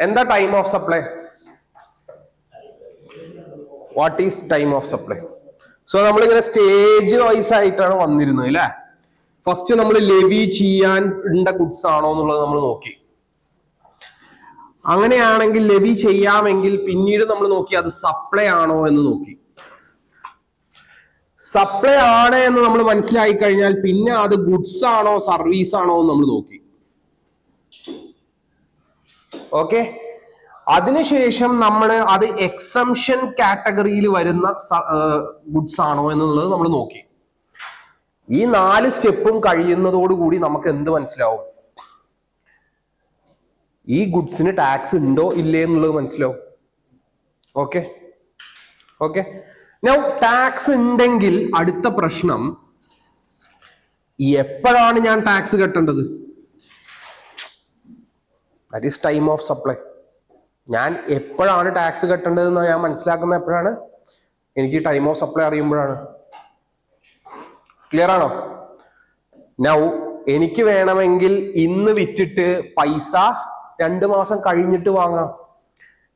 എന്താ time of supply? What is time of supply? So നമ്മളിങ്ങനെ stage vice ആയിട്ടാണ് വന്നിരുന്നത് അല്ലെ. ഫസ്റ്റ് നമ്മൾ ലെവി ചെയ്യാൻ ഉണ്ട ഗുഡ്സ് ആണോ എന്നുള്ളത് നമ്മൾ നോക്കി. അങ്ങനെയാണെങ്കിൽ ലെവി ചെയ്യാമെങ്കിൽ പിന്നീട് നമ്മൾ നോക്കി അത് സപ്ലൈ ആണോ എന്ന് നോക്കി. സപ്ലൈ ആണ് എന്ന് നമ്മൾ മനസ്സിലാക്കി കഴിഞ്ഞാൽ പിന്നെ അത് ഗുഡ്സ് ആണോ സർവീസ് ആണോ എന്ന് നമ്മൾ നോക്കി. ഓക്കെ, അതിനുശേഷം നമ്മൾ അത് എക്സംഷൻ കാറ്റഗറിയിൽ വരുന്ന ഗുഡ്സ് ആണോ എന്നുള്ളത് നമ്മൾ നോക്കി. ഈ 4 സ്റ്റെപ്പും കഴിയുന്നതോടുകൂടി നമുക്ക് എന്ത് മനസ്സിലാവും? ഈ ഗുഡ്സിന് ടാക്സ് ഉണ്ടോ ഇല്ലേ എന്നുള്ളത് മനസ്സിലാവും. ഓക്കെ ഓക്കെ, നൗ ടാക്സ് ഉണ്ടെങ്കിൽ അടുത്ത പ്രശ്നം എപ്പോഴാണ് ഞാൻ ടാക്സ് കെട്ടേണ്ടത്? That is time of supply. ഞാൻ എപ്പോഴാണ് ടാക്സ് കെട്ടേണ്ടതെന്ന് ഞാൻ മനസ്സിലാക്കുന്നത് എപ്പോഴാണ്? എനിക്ക് ടൈം ഓഫ് സപ്ലൈ അറിയുമ്പോഴാണ്. ക്ലിയർ ആണോ? നൗ എനിക്ക് വേണമെങ്കിൽ ഇന്ന് വിറ്റിട്ട് പൈസ 2 മാസം കഴിഞ്ഞിട്ട് വാങ്ങാം.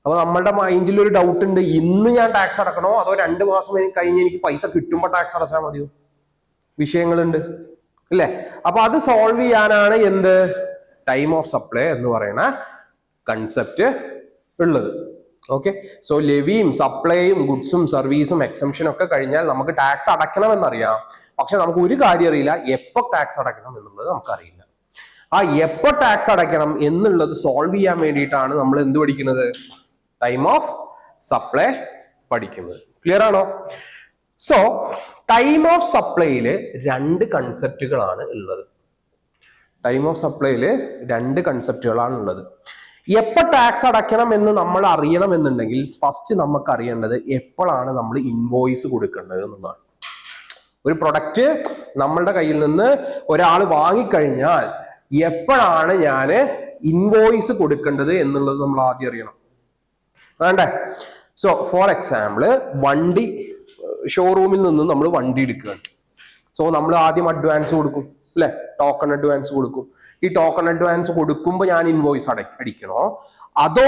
അപ്പൊ നമ്മളുടെ മൈൻഡിൽ ഒരു ഡൗട്ട് ഉണ്ട്, ഇന്ന് ഞാൻ ടാക്സ് അടക്കണോ അതോ 2 മാസം കഴിഞ്ഞ് എനിക്ക് പൈസ കിട്ടുമ്പോൾ ടാക്സ് അടച്ചാൽ മതിയോ? വിഷയങ്ങളുണ്ട് അല്ലേ? അപ്പൊ അത് സോൾവ് ചെയ്യാനാണ് എന്ത് ടൈം ഓഫ് സപ്ലൈ എന്ന് പറയുന്ന കൺസെപ്റ്റ് ഉള്ളത്. ഓക്കെ, സോ ലെവിയും സപ്ലൈയും ഗുഡ്സും സർവീസും എക്സംഷനും ഒക്കെ കഴിഞ്ഞാൽ നമുക്ക് ടാക്സ് അടയ്ക്കണം എന്നറിയാം. പക്ഷെ നമുക്ക് ഒരു കാര്യം അറിയില്ല, എപ്പോ ടാക്സ് അടയ്ക്കണം എന്നുള്ളത് നമുക്കറിയില്ല. ആ എപ്പോ ടാക്സ് അടയ്ക്കണം എന്നുള്ളത് സോൾവ് ചെയ്യാൻ വേണ്ടിയിട്ടാണ് നമ്മൾ എന്ത് പഠിക്കുന്നത്? ടൈം ഓഫ് സപ്ലൈ പഠിക്കുന്നത്. ക്ലിയർ ആണോ? സോ ടൈം ഓഫ് സപ്ലൈയില് 2 കൺസെപ്റ്റുകളാണ് ഉള്ളത്. ടൈം ഓഫ് സപ്ലൈയില് 2 കൺസെപ്റ്റുകളാണ് ഉള്ളത്. എപ്പോൾ ടാക്സ് അടയ്ക്കണം എന്ന് നമ്മൾ അറിയണം എന്നുണ്ടെങ്കിൽ ഫസ്റ്റ് നമുക്ക് അറിയേണ്ടത് എപ്പോഴാണ് നമ്മൾ ഇൻവോയ്സ് കൊടുക്കേണ്ടത് എന്നുള്ളതാണ്. ഒരു പ്രൊഡക്റ്റ് നമ്മളുടെ കയ്യിൽ നിന്ന് ഒരാൾ വാങ്ങിക്കഴിഞ്ഞാൽ എപ്പോഴാണ് ഞാൻ ഇൻവോയ്സ് കൊടുക്കേണ്ടത് എന്നുള്ളത് നമ്മൾ ആദ്യം അറിയണം, വേണ്ടേ? സോ ഫോർ എക്സാമ്പിള് വണ്ടി ഷോറൂമിൽ നിന്ന് നമ്മൾ വണ്ടി എടുക്കുകയാണ്. സോ നമ്മൾ ആദ്യം അഡ്വാൻസ് കൊടുക്കും അല്ലെ, ടോക്കൺ അഡ്വാൻസ് കൊടുക്കും. ഈ ടോക്കൺ അഡ്വാൻസ് കൊടുക്കുമ്പോൾ ഞാൻ ഇൻവോയ്സ് അടിക്കണോ അതോ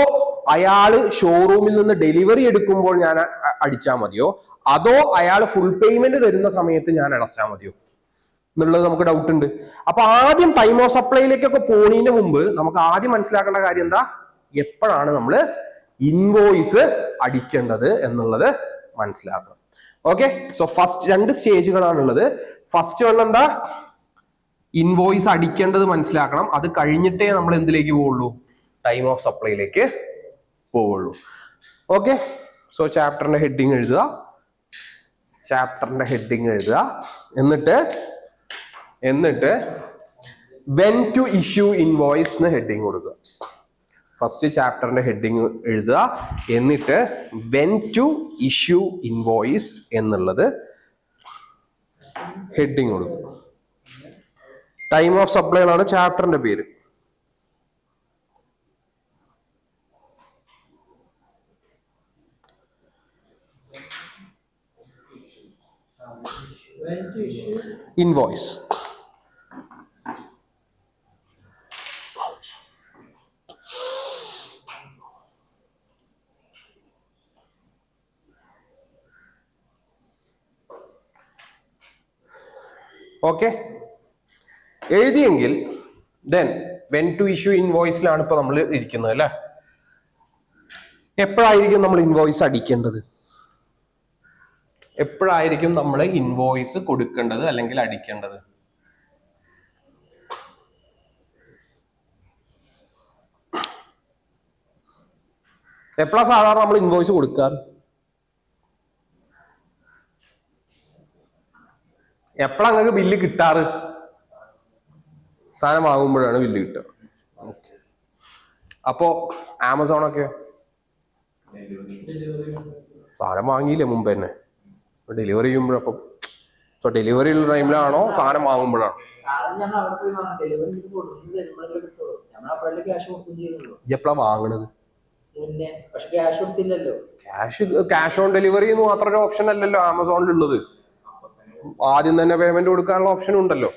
അയാള് ഷോറൂമിൽ നിന്ന് ഡെലിവറി എടുക്കുമ്പോൾ ഞാൻ അടിച്ചാൽ മതിയോ അതോ അയാൾ ഫുൾ പേയ്മെന്റ് തരുന്ന സമയത്ത് ഞാൻ അടച്ചാൽ മതിയോ എന്നുള്ളത് നമുക്ക് ഡൗട്ട് ഉണ്ട്. അപ്പൊ ആദ്യം ടൈം ഓഫ് സപ്ലൈയിലേക്കൊക്കെ പോണതിന് മുമ്പ് നമുക്ക് ആദ്യം മനസ്സിലാക്കേണ്ട കാര്യം എന്താ? എപ്പോഴാണ് നമ്മൾ ഇൻവോയ്സ് അടിക്കേണ്ടത് എന്നുള്ളത് മനസ്സിലാക്കണം. ഓക്കെ, സോ ഫസ്റ്റ് 2 സ്റ്റേജുകളാണുള്ളത്. ഫസ്റ്റ് വൺ എന്താ? ഇൻവോയ്സ് അടിക്കേണ്ടത് മനസ്സിലാക്കണം. അത് കഴിഞ്ഞിട്ടേ നമ്മൾ എന്തിലേക്ക് പോവുള്ളൂ? ടൈം ഓഫ് സപ്ലൈയിലേക്ക് പോവുള്ളൂ. ഓക്കെ, സോ ചാപ്റ്ററിന്റെ ഹെഡിങ് എഴുതുക, എന്നിട്ട് വെൻ ടു ഇഷ്യൂ ഇൻവോയ്സ് എന്ന് ഹെഡിങ് കൊടുക്കുക. ഫസ്റ്റ് ചാപ്റ്ററിന്റെ ഹെഡിങ് എഴുതുക, എന്നിട്ട് വെൻ ടു ഇഷ്യൂ ഇൻവോയ്സ് എന്നുള്ളത് ഹെഡിങ് കൊടുക്കുക. ടൈം ഓഫ് സപ്ലൈ എന്നാണ് ചാപ്റ്ററിന്റെ പേര്. ഇൻവോയ്സ്. ഓക്കെ, എഴുതിയെങ്കിൽ ദെൻ വെൻ ടു ഇഷ്യൂ ഇൻവോയ്സിലാണ് ഇപ്പൊ നമ്മൾ ഇരിക്കുന്നത് അല്ലെ. എപ്പോഴായിരിക്കും നമ്മൾ ഇൻവോയ്സ് അടിക്കേണ്ടത്? എപ്പോഴായിരിക്കും നമ്മൾ ഇൻവോയ്സ് കൊടുക്കേണ്ടത് അല്ലെങ്കിൽ അടിക്കേണ്ടത്? എപ്പോഴാ സാധാരണ നമ്മൾ ഇൻവോയ്സ് കൊടുക്കാറ്? എപ്പോഴാ നിങ്ങൾക്ക് ബില്ല് കിട്ടാറ്? സാധനം വാങ്ങുമ്പോഴാണ് ബില്ല് കിട്ടുക. ഓക്കെ, അപ്പോ ആമസോണൊക്കെ സാധനം വാങ്ങിയില്ലേ മുമ്പ് തന്നെ? ഡെലിവറി ചെയ്യുമ്പോഴപ്പം ഡെലിവറി ഉള്ള ടൈമിലാണോ സാധനം വാങ്ങുമ്പോഴാണോ? എപ്പോഴാ വാങ്ങണത്? ക്യാഷ് ഓൺ ഡെലിവറി എന്ന് മാത്രം ഒരു ഓപ്ഷൻ അല്ലല്ലോ ആമസോണിലുള്ളത്. ആദ്യം തന്നെ പേയ്മെന്റ് കൊടുക്കാനുള്ള ഓപ്ഷൻ ഉണ്ടല്ലോ.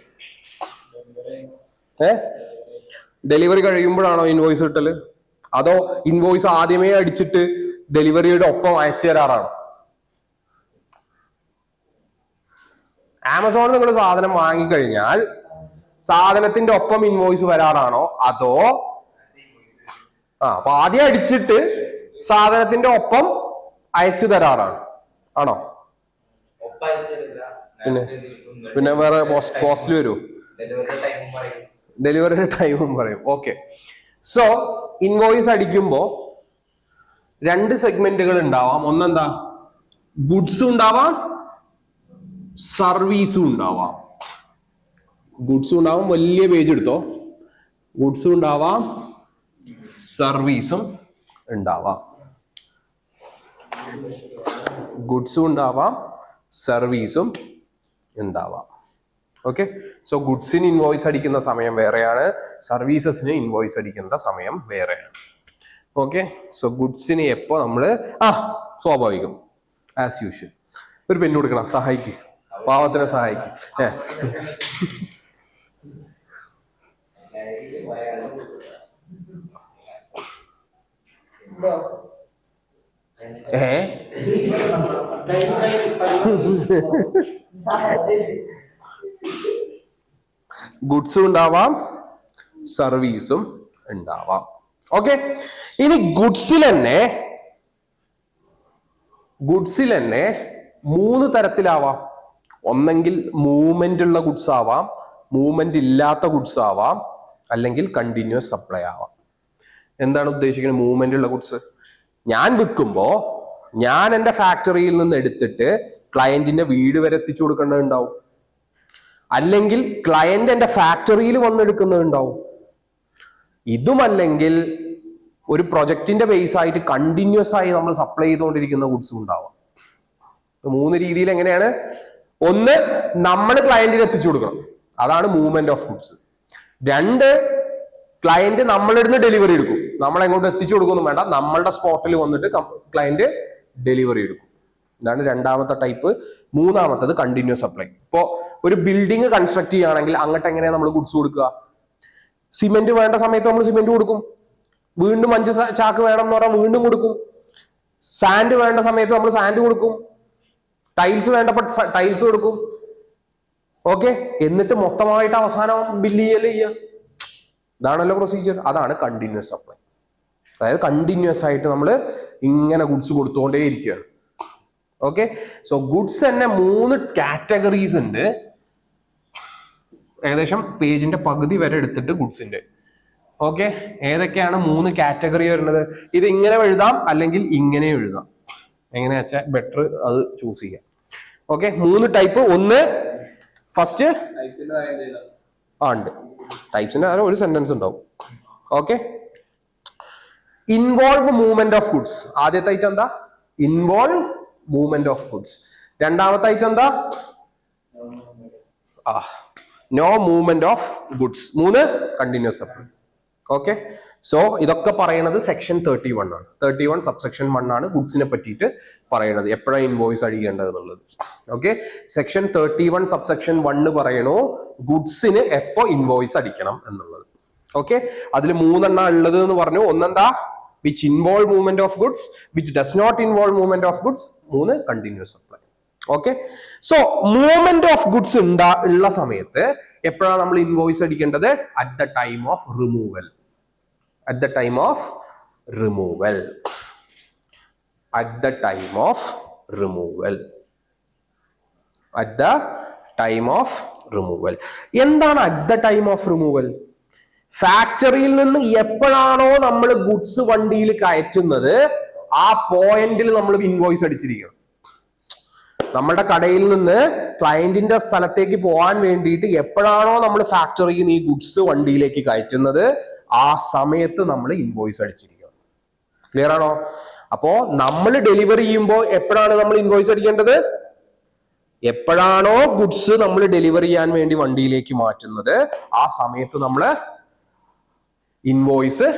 ഡെലിവറി കഴിയുമ്പോഴാണോ ഇൻവോയ്സ് കിട്ടല്? അതോ ഇൻവോയ്സ് ആദ്യമേ അടിച്ചിട്ട് ഡെലിവറിയുടെ ഒപ്പം അയച്ചു തരാറാണോ? ആമസോണിൽ നിങ്ങൾ സാധനം വാങ്ങിക്കഴിഞ്ഞാൽ സാധനത്തിന്റെ ഒപ്പം ഇൻവോയ്സ് വരാറാണോ, അതോ അപ്പൊ ആദ്യം അടിച്ചിട്ട് സാധനത്തിന്റെ ഒപ്പം അയച്ചു തരാറാണ് ആണോ? പിന്നെ വേറെ പോസ്റ്റിൽ വരുമോ? ഡെലിവറിയുടെ ടൈമും പറയും. ഓക്കെ. സോ ഇൻവോയ്സ് അടിക്കുമ്പോ രണ്ട് സെഗ്മെന്റുകൾ ഉണ്ടാവാം. ഒന്നെന്താ, ഗുഡ്സും ഉണ്ടാവാം, സർവീസും ഉണ്ടാവാം. ഗുഡ്സും ഉണ്ടാവാം, വലിയ പേജ് എടുത്തോ. ഗുഡ്സും ഉണ്ടാവാം, സർവീസും ഉണ്ടാവാം. ഗുഡ്സും ഉണ്ടാവാം, സർവീസും ഉണ്ടാവാം. ഓക്കെ. സോ ഗുഡ്സിന് ഇൻവോയ്സ് അടിക്കുന്ന സമയം വേറെയാണ്, സർവീസസിന് ഇൻവോയ്സ് അടിക്കേണ്ട സമയം വേറെയാണ്. ഓക്കെ. സോ ഗുഡ്സിന് എപ്പോ നമ്മള് സ്വാഭാവികം ആസ് യൂഷ്വൽ ഒരു പെണ്ണ് കൊടുക്കണം, സഹായിക്കും, പാവത്തിനെ സഹായിക്കും. ഗുഡ്സും ഉണ്ടാവാം, സർവീസും ഉണ്ടാവാം. ഓക്കെ. ഇനി ഗുഡ്സിൽ തന്നെ മൂന്ന് തരത്തിലാവാം. ഒന്നെങ്കിൽ മൂവ്മെന്റ് ഉള്ള ഗുഡ്സ് ആവാം, മൂവ്മെന്റ് ഇല്ലാത്ത ഗുഡ്സ് ആവാം, അല്ലെങ്കിൽ കണ്ടിന്യൂസ് സപ്ലൈ ആവാം. എന്താണ് ഉദ്ദേശിക്കുന്നത് മൂവ്മെന്റ് ഉള്ള ഗുഡ്സ്? ഞാൻ വിൽക്കുമ്പോ ഞാൻ എന്റെ ഫാക്ടറിയിൽ നിന്ന് എടുത്തിട്ട് ക്ലയന്റിന്റെ വീട് വരെ എത്തിച്ചു കൊടുക്കേണ്ടതുണ്ടാവും, അല്ലെങ്കിൽ ക്ലയന്റ് എന്റെ ഫാക്ടറിയിൽ വന്നെടുക്കുന്നതുണ്ടാവും. ഇതുമല്ലെങ്കിൽ ഒരു പ്രൊജക്ടിന്റെ ബേസ് ആയിട്ട് കണ്ടിന്യൂസ് ആയി നമ്മൾ സപ്ലൈ ചെയ്തുകൊണ്ടിരിക്കുന്ന ഗുഡ്സും ഉണ്ടാവാം. മൂന്ന് രീതിയിൽ എങ്ങനെയാണ്? ഒന്ന്, നമ്മൾ ക്ലയന്റിന് എത്തിച്ചു കൊടുക്കണം, അതാണ് മൂവ്മെന്റ് ഓഫ് ഗുഡ്സ്. രണ്ട്, ക്ലയന്റ് നമ്മളിടുന്ന് ഡെലിവറി എടുക്കും, നമ്മൾ എങ്ങോട്ട് എത്തിച്ചു കൊടുക്കൊന്നും വേണ്ട, നമ്മളുടെ സ്പോട്ടിൽ വന്നിട്ട് ക്ലയന്റ് ഡെലിവറി എടുക്കും. ഇതാണ് രണ്ടാമത്തെ ടൈപ്പ്. മൂന്നാമത്തത് കണ്ടിന്യൂസ് സപ്ലൈ. ഇപ്പോ ഒരു ബിൽഡിംഗ് കൺസ്ട്രക്ട് ചെയ്യുകയാണെങ്കിൽ അങ്ങോട്ട് എങ്ങനെയാണ് നമ്മൾ ഗുഡ്സ് കൊടുക്കുക? സിമെന്റ് വേണ്ട സമയത്ത് നമ്മൾ സിമെന്റ് കൊടുക്കും, വീണ്ടും 5 ചാക്ക് വേണം എന്ന് പറഞ്ഞാൽ വീണ്ടും കൊടുക്കും. സാൻഡ് വേണ്ട സമയത്ത് നമ്മൾ സാൻഡ് കൊടുക്കും, ടൈൽസ് വേണ്ടപ്പോൾ ടൈൽസ് കൊടുക്കും. ഓക്കെ. എന്നിട്ട് മൊത്തമായിട്ട് അവസാനം ബില്ല് ചെയ്യുക. ഇതാണല്ലോ പ്രൊസീജിയർ. അതാണ് കണ്ടിന്യൂസ് സപ്ലൈ. അതായത് കണ്ടിന്യൂസ് ആയിട്ട് നമ്മൾ ഇങ്ങനെ ഗുഡ്സ് കൊടുത്തുകൊണ്ടേ ഇരിക്കുകയാണ്. ഓക്കെ. സോ ഗുഡ്സ് തന്നെ 3 കാറ്റഗറീസ് ഉണ്ട്. ഏകദേശം പേജിന്റെ പകുതി വരെ എടുത്തിട്ട് ഗുഡ്സിന്റെ. ഓക്കെ. ഏതൊക്കെയാണ് 3 കാറ്റഗറി വരുന്നത്? ഇത് ഇങ്ങനെ എഴുതാം, അല്ലെങ്കിൽ ഇങ്ങനെ എഴുതാം. എങ്ങനെ വെച്ചാൽ ബെറ്റർ അത് ചൂസ് ചെയ്യാം. ഓക്കെ. 3 ടൈപ്പ്. ഒന്ന്, ഫസ്റ്റ് ഉണ്ട്, ടൈപ്സിന്റെ ഒരു സെന്റൻസ് ഉണ്ടാവും. Okay. Involve movement of goods. ആദ്യത്തെ ഐറ്റം എന്താ? Involve movement of goods. രണ്ടാമത്തെ ഐറ്റം എന്താ? No movement of goods. 3, continuous supply. Okay. So ഇതൊക്കെ പറയുന്നത് സെക്ഷൻ 31 ആണ്. 31 സബ്സെക്ഷൻ 1 ആണ് ഗുഡ്സിനെ പറ്റിയിട്ട് പറയുന്നത്, എപ്പോഴാണ് ഇൻവോയ്സ് അടിക്കേണ്ടത് എന്നുള്ളത്. ഓക്കെ. സെക്ഷൻ 31 സബ്സെക്ഷൻ 1 പറയണോ ഗുഡ്സിന് എപ്പോ ഇൻവോയ്സ് അടിക്കണം എന്നുള്ളത്. ഓക്കെ. അതിൽ 3 ഉള്ളത് എന്ന് പറഞ്ഞു. ഒന്നെന്താ? Which involve movement of goods, which does not involve movement of goods. 3, continuous supply. Okay. So movement of goods ഉള്ള സമയത്ത് എപ്പോഴാണ് നമ്മൾ ഇൻവോയ്സ് അടിക്കേണ്ടത്? At the time of removal. At the time of removal. At the time of removal. At the time of removal. എന്താണ് at the time of removal? ഫാക്ടറിയിൽ നിന്ന് എപ്പോഴാണോ നമ്മൾ ഗുഡ്സ് വണ്ടിയിൽ കയറ്റുന്നത് ആ പോയിന്റിൽ നമ്മൾ ഇൻവോയ്സ് അടിച്ചിരിക്കണം. നമ്മുടെ കടയിൽ നിന്ന് ക്ലയന്റിന്റെ സ്ഥലത്തേക്ക് പോകാൻ വേണ്ടിയിട്ട് എപ്പോഴാണോ നമ്മൾ ഫാക്ടറിയിൽ നിന്ന് ഈ ഗുഡ്സ് വണ്ടിയിലേക്ക് കയറ്റുന്നത് ആ സമയത്ത് നമ്മൾ ഇൻവോയ്സ് അടിച്ചിരിക്കണം. ക്ലിയർ ആണോ? അപ്പോ നമ്മൾ ഡെലിവറി ചെയ്യുമ്പോൾ എപ്പോഴാണ് നമ്മൾ ഇൻവോയ്സ് അടിക്കേണ്ടത്? എപ്പോഴാണോ ഗുഡ്സ് നമ്മൾ ഡെലിവറി ചെയ്യാൻ വേണ്ടി വണ്ടിയിലേക്ക് മാറ്റുന്നത് ആ സമയത്ത് നമ്മൾ ഇൻവോയ്സ്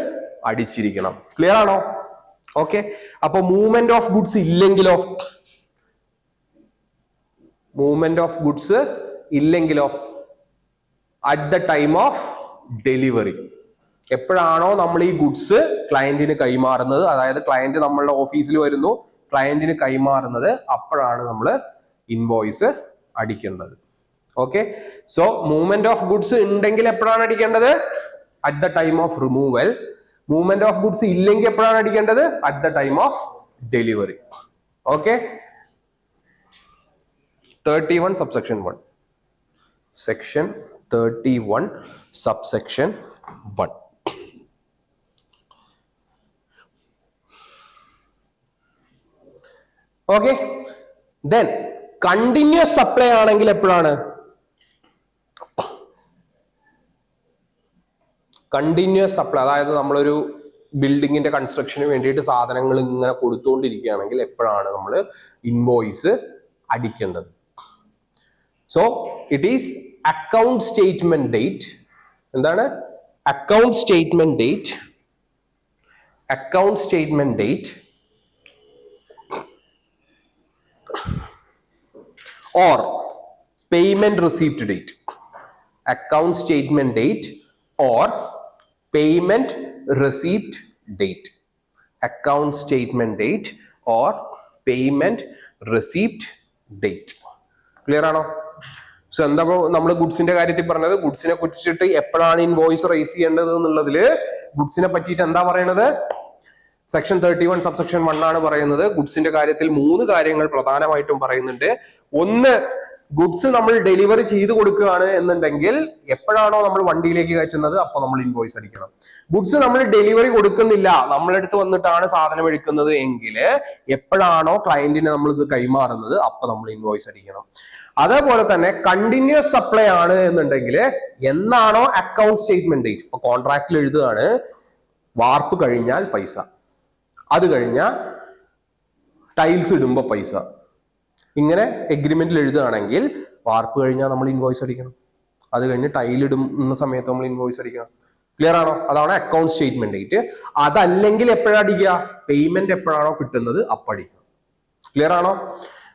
അടിച്ചിരിക്കണം. ക്ലിയർ ആണോ? ഓക്കെ. അപ്പൊ മൂവ്മെന്റ് ഓഫ് ഗുഡ്സ് ഇല്ലെങ്കിലോ? മൂവ്മെന്റ് ഓഫ് ഗുഡ്സ് ഇല്ലെങ്കിലോ? At the time of delivery. എപ്പോഴാണോ നമ്മൾ ഈ ഗുഡ്സ് ക്ലയന്റിന് കൈമാറുന്നത്, അതായത് ക്ലയന്റ് നമ്മളുടെ ഓഫീസിൽ വരുന്നു, ക്ലയന്റിന് കൈമാറുന്നത്, അപ്പോഴാണ് നമ്മൾ ഇൻവോയ്സ് അടിക്കേണ്ടത്. Okay, so movement of goods ഉണ്ടെങ്കിൽ എപ്പോഴാണ് അടിക്കേണ്ടത്? At the time of removal. Movement of goods ഇല്ലെങ്കിൽ എപ്പോഴാണ് അടിക്കേണ്ടത്? At the time of delivery. Okay, 31 subsection 1. Section 31 subsection 1. Okay, then continuous supply ആണെങ്കിൽ എപ്പോഴാണ്? കണ്ടിന്യൂസ് സപ്ലൈ, അതായത് നമ്മളൊരു ബിൽഡിങ്ങിന്റെ കൺസ്ട്രക്ഷന് വേണ്ടിയിട്ട് സാധനങ്ങൾ ഇങ്ങനെ കൊടുത്തുകൊണ്ടിരിക്കുകയാണെങ്കിൽ എപ്പോഴാണ് നമ്മൾ ഇൻവോയ്സ് അടിക്കേണ്ടത്? So it is account statement date. എന്താണ്? Account statement date. Account statement date or payment receipt date. Account statement date or payment receipt date. Account statement date or payment receipt date. Clear ആണോ? So എന്താ നമ്മൾ ഗുഡ്സിന്റെ കാര്യത്തിൽ പറഞ്ഞത്? ഗുഡ്സിനെ കുറിച്ചിട്ട് എപ്പോഴാണ് invoice rice ചെയ്യേണ്ടത് എന്നുള്ളതില് ഗുഡ്സിനെ പറ്റിയിട്ട് എന്താ പറയണത്? സെക്ഷൻ 31 സബ്സെക്ഷൻ 1 ആണ് പറയുന്നത്. ഗുഡ്സിന്റെ കാര്യത്തിൽ 3 കാര്യങ്ങൾ പ്രധാനമായിട്ടും പറയുന്നുണ്ട്. ഒന്ന്, ഗുഡ്സ് നമ്മൾ ഡെലിവറി ചെയ്ത് കൊടുക്കുകയാണ് എന്നുണ്ടെങ്കിൽ എപ്പോഴാണോ നമ്മൾ വണ്ടിയിലേക്ക് കയറ്റുന്നത് അപ്പൊ നമ്മൾ ഇൻവോയ്സ് അടിക്കണം. ഗുഡ്സ് നമ്മൾ ഡെലിവറി കൊടുക്കുന്നില്ല, നമ്മളെടുത്ത് വന്നിട്ടാണ് സാധനം എടുക്കുന്നത് എങ്കിൽ എപ്പോഴാണോ ക്ലയന്റിന് നമ്മൾ ഇത് കൈമാറുന്നത് അപ്പൊ നമ്മൾ ഇൻവോയ്സ് അടിക്കണം. അതേപോലെ തന്നെ കണ്ടിന്യൂസ് സപ്ലൈ ആണ് എന്നുണ്ടെങ്കിൽ എന്നാണോ അക്കൗണ്ട് സ്റ്റേറ്റ്മെന്റ് ഡേറ്റ്, ഇപ്പൊ കോൺട്രാക്റ്റിൽ എഴുതുകയാണ് വാർപ്പ് കഴിഞ്ഞാൽ പൈസ, അത് കഴിഞ്ഞാൽ ടൈൽസ് ഇടുമ്പോ പൈസ, ഇങ്ങനെ എഗ്രിമെന്റിൽ എഴുതുകയാണെങ്കിൽ വാർപ്പ് കഴിഞ്ഞാൽ നമ്മൾ ഇൻവോയ്സ് അടിക്കണം, അത് കഴിഞ്ഞ് ടൈൽ ഇടുന്ന സമയത്ത് നമ്മൾ ഇൻവോയ്സ് അടിക്കണം. ക്ലിയർ ആണോ? അതാണ് അക്കൗണ്ട് സ്റ്റേറ്റ്മെന്റ് ഡേറ്റ്. അതല്ലെങ്കിൽ എപ്പോഴാണ് അടിക്കുക? പേയ്മെന്റ് എപ്പോഴാണോ കിട്ടുന്നത് അപ്പൊ അടിക്കണം. ക്ലിയർ ആണോ?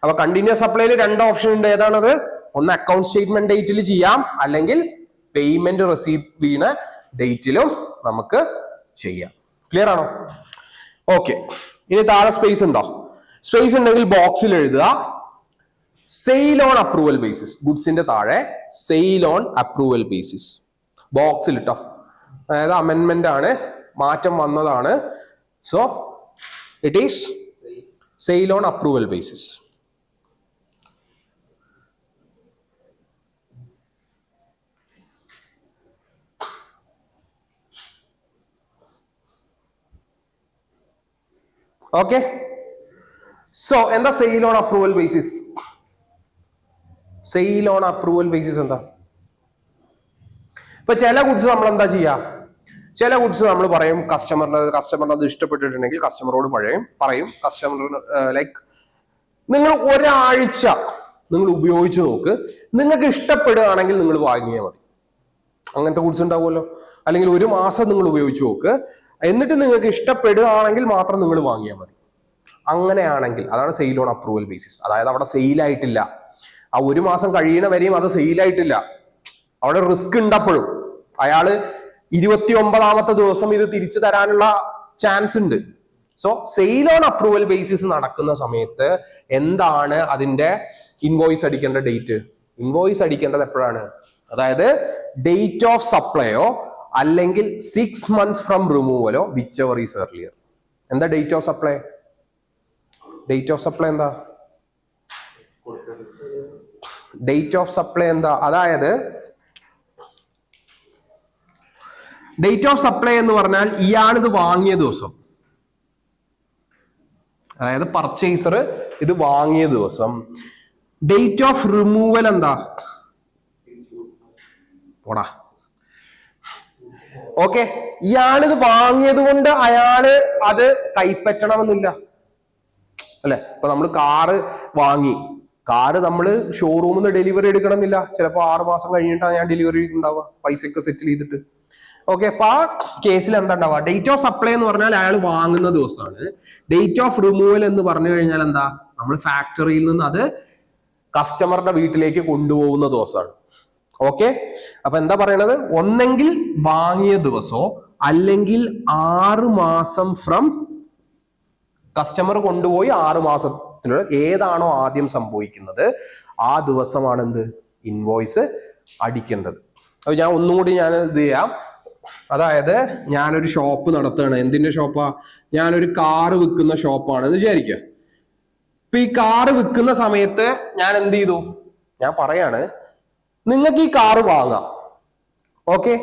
അപ്പൊ കണ്ടിന്യൂസ് സപ്ലൈയിൽ 2 ഓപ്ഷൻ ഉണ്ട്. ഏതാണത്? ഒന്ന് അക്കൗണ്ട് സ്റ്റേറ്റ്മെന്റ് ഡേറ്റിൽ ചെയ്യാം, അല്ലെങ്കിൽ പേയ്മെന്റ് റിസീവ് ചെയ്യുന്ന ഡേറ്റിലും നമുക്ക് ചെയ്യാം. ക്ലിയർ ആണോ? ഓക്കെ, ഇനി താഴെ സ്പേസ് ഉണ്ടോ? സ്പേസ് ഉണ്ടെങ്കിൽ ബോക്സിൽ എഴുതുക സെയിൽ ഓൺ അപ്രൂവൽ ബേസിസ്. ഗുഡ്സിന്റെ താഴെ സെയിൽ ഓൺ അപ്രൂവൽ ബേസിസ് ബോക്സിൽ ഇട്ടോ. അതായത് അമെൻമെന്റ് ആണ്, മാറ്റം വന്നതാണ്. So it is sale on approval basis. Okay, so എന്താ sale on approval basis? Sale on approval basis എന്താ? ഇപ്പൊ ചില ഗുഡ്സ് നമ്മൾ എന്താ ചെയ്യാ? ചില ഗുഡ്സ് നമ്മൾ പറയും കസ്റ്റമറിന് അത് ഇഷ്ടപ്പെട്ടിട്ടുണ്ടെങ്കിൽ കസ്റ്റമറോട് പറയും കസ്റ്റമർ ലൈക്ക് നിങ്ങൾ ഒരാഴ്ച നിങ്ങൾ ഉപയോഗിച്ച് നോക്ക്, നിങ്ങൾക്ക് ഇഷ്ടപ്പെടുകയാണെങ്കിൽ നിങ്ങൾ വാങ്ങിയാൽ മതി. അങ്ങനത്തെ ഗുഡ്സ് ഉണ്ടാവുമല്ലോ. അല്ലെങ്കിൽ 1 മാസം നിങ്ങൾ ഉപയോഗിച്ച് നോക്ക്, എന്നിട്ട് നിങ്ങൾക്ക് ഇഷ്ടപ്പെടുകയാണെങ്കിൽ മാത്രം നിങ്ങൾ വാങ്ങിയാൽ മതി. അങ്ങനെയാണെങ്കിൽ അതാണ് സെയിൽ ഓൺ അപ്രൂവൽ ബേസിസ്. അതായത് അവിടെ സെയിലായിട്ടില്ല, ആ 1 മാസം കഴിയുന്ന വരെയും അത് സെയിലായിട്ടില്ല, അവിടെ റിസ്ക് ഉണ്ടപ്പോഴും. അയാള് 29ാമത്തെ ദിവസം ഇത് തിരിച്ചു തരാനുള്ള ചാൻസ് ഉണ്ട്. So sale on approval basis നടക്കുന്ന സമയത്ത് എന്താണ് അതിന്റെ ഇൻവോയ്സ് അടിക്കേണ്ട ഡേറ്റ്? ഇൻവോയ്സ് അടിക്കേണ്ടത് എപ്പോഴാണ്? അതായത് ഡേറ്റ് ഓഫ് സപ്ലൈയോ അല്ലെങ്കിൽ 6 months ഫ്രം റിമൂവലോ, വിച്ച് എവർ ഈസ് എർലിയർ. എന്താ date of supply? Date of supply എന്താ? ഡേറ്റ് ഓഫ് സപ്ലൈ എന്താ? അതായത് ഡേറ്റ് ഓഫ് സപ്ലൈ എന്ന് പറഞ്ഞാൽ ഇയാളിത് വാങ്ങിയ ദിവസം, അതായത് പർച്ചേസർ ഇത് വാങ്ങിയ ദിവസം. ഡേറ്റ് ഓഫ് റിമൂവൽ എന്താ? പോടാ. ഓക്കെ, ഇയാളിത് വാങ്ങിയത് കൊണ്ട് അയാള് അത് കൈപ്പറ്റണമെന്നില്ല അല്ലെ. ഇപ്പൊ നമ്മൾ കാറ് വാങ്ങി, കാറ് നമ്മൾ ഷോറൂമിൽ നിന്ന് ഡെലിവറി എടുക്കണമെന്നില്ല. ചിലപ്പോൾ 6 മാസം കഴിഞ്ഞിട്ടാണ് ഞാൻ ഡെലിവറി ഉണ്ടാവുക, പൈസയൊക്കെ സെറ്റിൽ ചെയ്തിട്ട്. ഓക്കെ, അപ്പൊ ആ കേസിൽ എന്താ ഉണ്ടാവുക? ഡേറ്റ് ഓഫ് സപ്ലൈ എന്ന് പറഞ്ഞാൽ അയാൾ വാങ്ങുന്ന ദിവസമാണ്. ഡേറ്റ് ഓഫ് റിമൂവൽ എന്ന് പറഞ്ഞു കഴിഞ്ഞാൽ എന്താ? നമ്മൾ ഫാക്ടറിയിൽ നിന്ന് അത് കസ്റ്റമറുടെ വീട്ടിലേക്ക് കൊണ്ടുപോകുന്ന ദിവസമാണ്. ഓക്കെ, അപ്പൊ എന്താ പറയണത്? ഒന്നെങ്കിൽ വാങ്ങിയ ദിവസമോ അല്ലെങ്കിൽ 6 മാസം ഫ്രം കസ്റ്റമർ കൊണ്ടുപോയി 6 മാസത്തിനുള്ള ഏതാണോ ആദ്യം സംഭവിക്കുന്നത് ആ ദിവസമാണ് എന്ത് ഇൻവോയ്സ് അടിക്കേണ്ടത്. അപ്പൊ ഞാൻ ഒന്നും കൂടി ഞാൻ ഇത് ചെയ്യാം. അതായത് ഞാനൊരു ഷോപ്പ് നടത്തുകയാണ്. എന്തിന്റെ ഷോപ്പാ? ഞാനൊരു കാറ് വിൽക്കുന്ന ഷോപ്പാണ് എന്ന് വിചാരിക്കുക. ഇപ്പൊ ഈ കാറ് വിൽക്കുന്ന സമയത്ത് ഞാൻ എന്ത് ചെയ്തു? ഞാൻ പറയാണ്, നിങ്ങൾക്ക് ഈ കാറ് വാങ്ങാം. ഓക്കെ,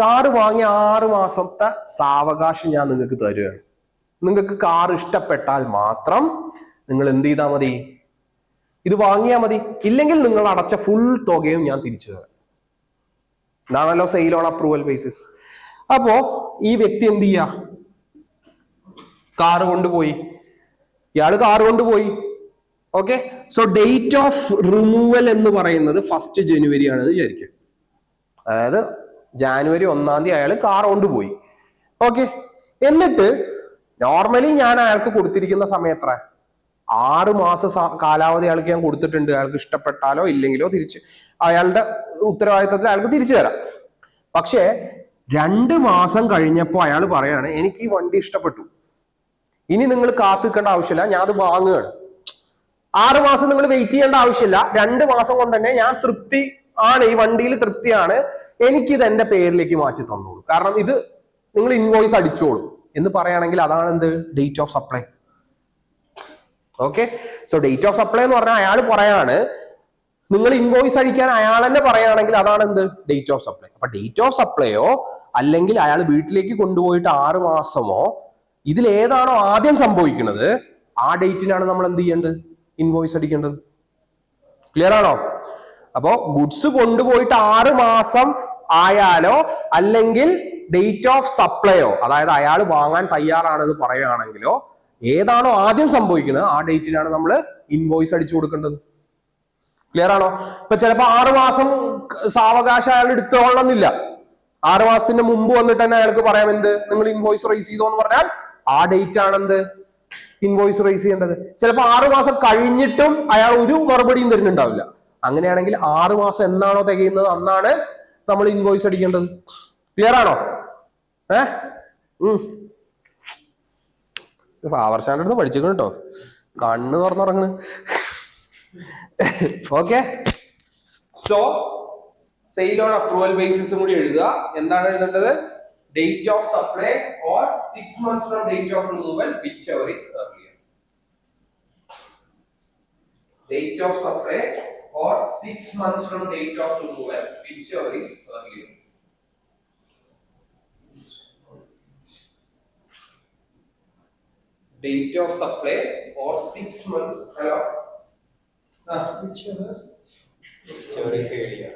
കാറ് വാങ്ങി 6 മാസത്തെ സാവകാശം ഞാൻ നിങ്ങൾക്ക് തരുകയാണ്. നിങ്ങൾക്ക് കാർ ഇഷ്ടപ്പെട്ടാൽ മാത്രം നിങ്ങൾ എന്ത് ചെയ്താൽ മതി? ഇത് വാങ്ങിയാൽ മതി. ഇല്ലെങ്കിൽ നിങ്ങൾ അടച്ച ഫുൾ തുകയും ഞാൻ തിരിച്ചു തരാം. ഇതാണല്ലോ സെയിൽ ഓൺ അപ്രൂവൽ ബേസിസ്. അപ്പോ ഈ വ്യക്തി എന്ത് ചെയ്യാ? കാറ് കൊണ്ടുപോയി. ഇയാള് കാറ് കൊണ്ടുപോയി. Okay, so date of removal എന്ന് പറയുന്നത് 1 ജനുവരി ആണെന്ന് വിചാരിക്കും. അതായത് ജാനുവരി 1 തീയതി അയാൾ കാർ കൊണ്ടുപോയി. ഓക്കെ, എന്നിട്ട് നോർമലി ഞാൻ അയാൾക്ക് കൊടുത്തിരിക്കുന്ന സമയം എത്ര? 6 മാസ കാലാവധി അയാൾക്ക് ഞാൻ കൊടുത്തിട്ടുണ്ട്. അയാൾക്ക് ഇഷ്ടപ്പെട്ടാലോ ഇല്ലെങ്കിലോ തിരിച്ച് അയാളുടെ ഉത്തരവാദിത്തത്തിൽ അയാൾക്ക് തിരിച്ചു തരാം. പക്ഷേ 2 മാസം കഴിഞ്ഞപ്പോൾ അയാൾ പറയാണ്, എനിക്ക് ഈ വണ്ടി ഇഷ്ടപ്പെട്ടു, ഇനി നിങ്ങൾ കാത്തു നിൽക്കേണ്ട ആവശ്യമില്ല, ഞാൻ അത് വാങ്ങുകയാണ്. 6 മാസം നിങ്ങൾ വെയിറ്റ് ചെയ്യേണ്ട ആവശ്യമില്ല. 2 മാസം കൊണ്ട് തന്നെ ഞാൻ തൃപ്തി ആണ്, ഈ വണ്ടിയിൽ തൃപ്തിയാണ്, എനിക്കിത് എന്റെ പേരിലേക്ക് മാറ്റി തന്നോളൂ, കാരണം ഇത് നിങ്ങൾ ഇൻവോയ്സ് അടിച്ചോളൂ എന്ന് പറയുകയാണെങ്കിൽ അതാണ് എന്ത്? Date of supply. Okay, so date of supply എന്ന് പറഞ്ഞാൽ അയാൾ പറയാണ്, നിങ്ങൾ ഇൻവോയ്സ് അടിക്കാൻ അയാൾ തന്നെ പറയുകയാണെങ്കിൽ അതാണ് എന്ത്? Date of supply. അപ്പൊ ഡേറ്റ് ഓഫ് സപ്ലൈയോ അല്ലെങ്കിൽ അയാൾ വീട്ടിലേക്ക് കൊണ്ടുപോയിട്ട് 6 മാസമോ ഇതിൽ ഏതാണോ ആദ്യം സംഭവിക്കുന്നത് ആ ഡേറ്റിനാണ് നമ്മൾ എന്ത് ചെയ്യേണ്ടത്? ഇൻവോയ്സ് അടിക്കേണ്ടത്. ക്ലിയർ ആണോ? അപ്പോ ഗുഡ്സ് കൊണ്ടുപോയിട്ട് 6 മാസം ആയാലോ അല്ലെങ്കിൽ ഡേറ്റ് ഓഫ് സപ്ലൈയോ, അതായത് അയാൾ വാങ്ങാൻ തയ്യാറാണെന്ന് പറയുകയാണെങ്കിലോ ഏതാണോ ആദ്യം സംഭവിക്കുന്നത് ആ ഡേറ്റിനാണ് നമ്മൾ ഇൻവോയ്സ് അടിച്ചു കൊടുക്കേണ്ടത്. ക്ലിയർ ആണോ? ഇപ്പൊ ചിലപ്പോ 6 മാസം സാവകാശം അയാൾ എടുത്തോളണമെന്നില്ല. 6 മാസത്തിന്റെ മുമ്പ് വന്നിട്ട് തന്നെ അയാൾക്ക് പറയാം എന്ത്? നിങ്ങൾ ഇൻവോയ്സ് റേസ് ചെയ്തോ എന്ന് പറഞ്ഞാൽ ആ ഡേറ്റ് ആണ് എന്ത്? ഇൻവോയ്സ് റേസ് ചെയ്യേണ്ടത്. ചിലപ്പോൾ 6 മാസം കഴിഞ്ഞിട്ടും അയാൾ ഒരു മറുപടിയും തരുന്നുണ്ടാവില്ല. അങ്ങനെയാണെങ്കിൽ 6 മാസം എന്നാണോ തികയുന്നത് അന്നാണ് നമ്മൾ ഇൻവോയ്സ് അടിക്കേണ്ടത്. ക്ലിയർ ആണോ? പവർ സ്റ്റാൻഡ് അടുത്ത് പഠിച്ചേക്കണം കേട്ടോ, കണ്ണ് തുറന്നുറങ്ങണ്. Okay, so sale on approval ബേസിസും കൂടി എഴുതുക. എന്താണ് എഴുതേണ്ടത്? Date of supply or 6 months from date of removal, whichever is earlier. Date of supply or 6 months from date of removal, whichever is earlier. Date of supply or 6 months. Hello. Whichever is earlier.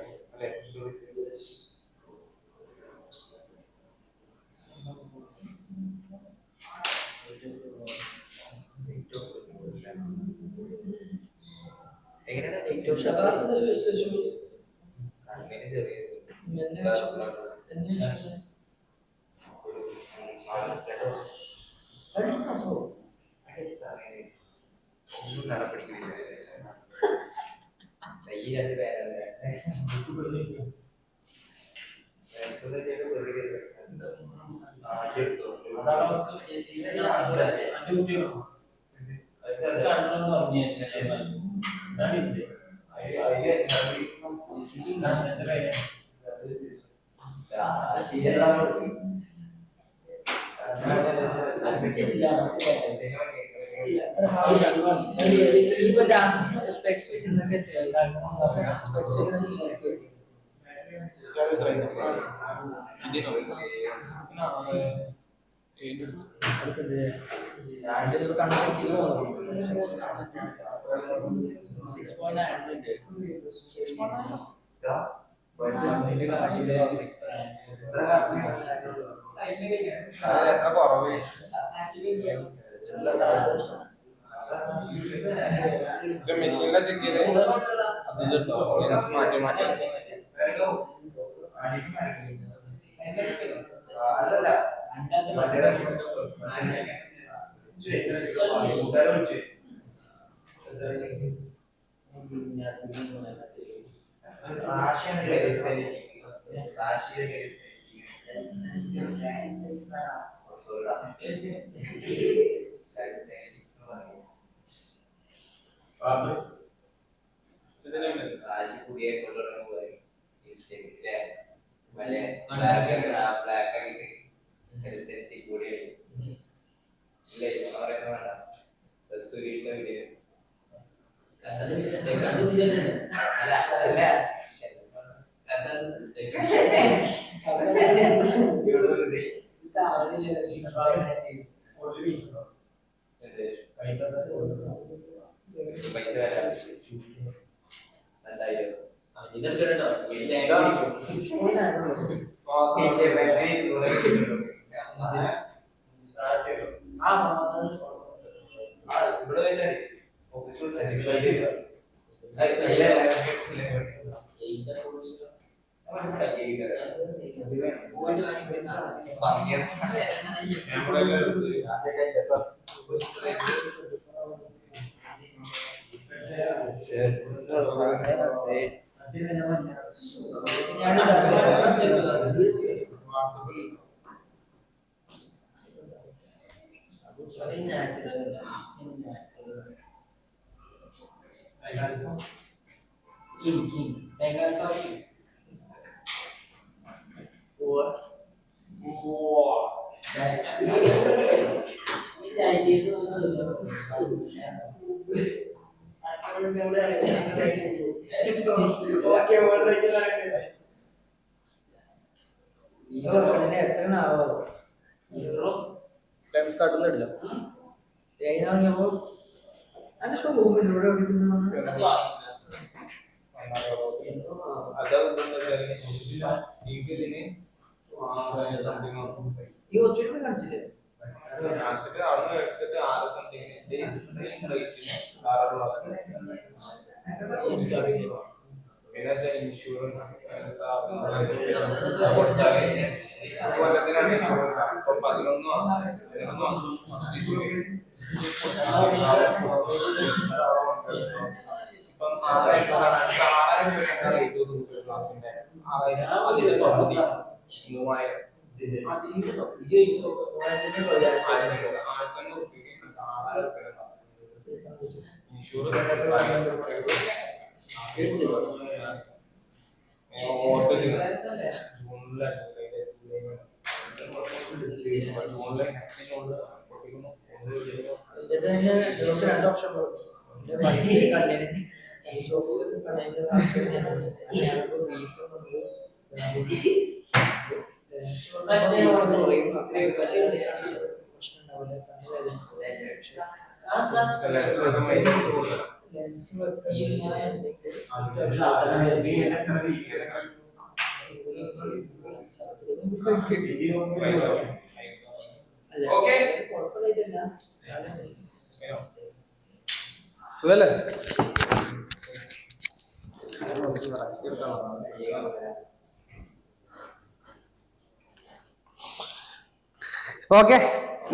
Okay,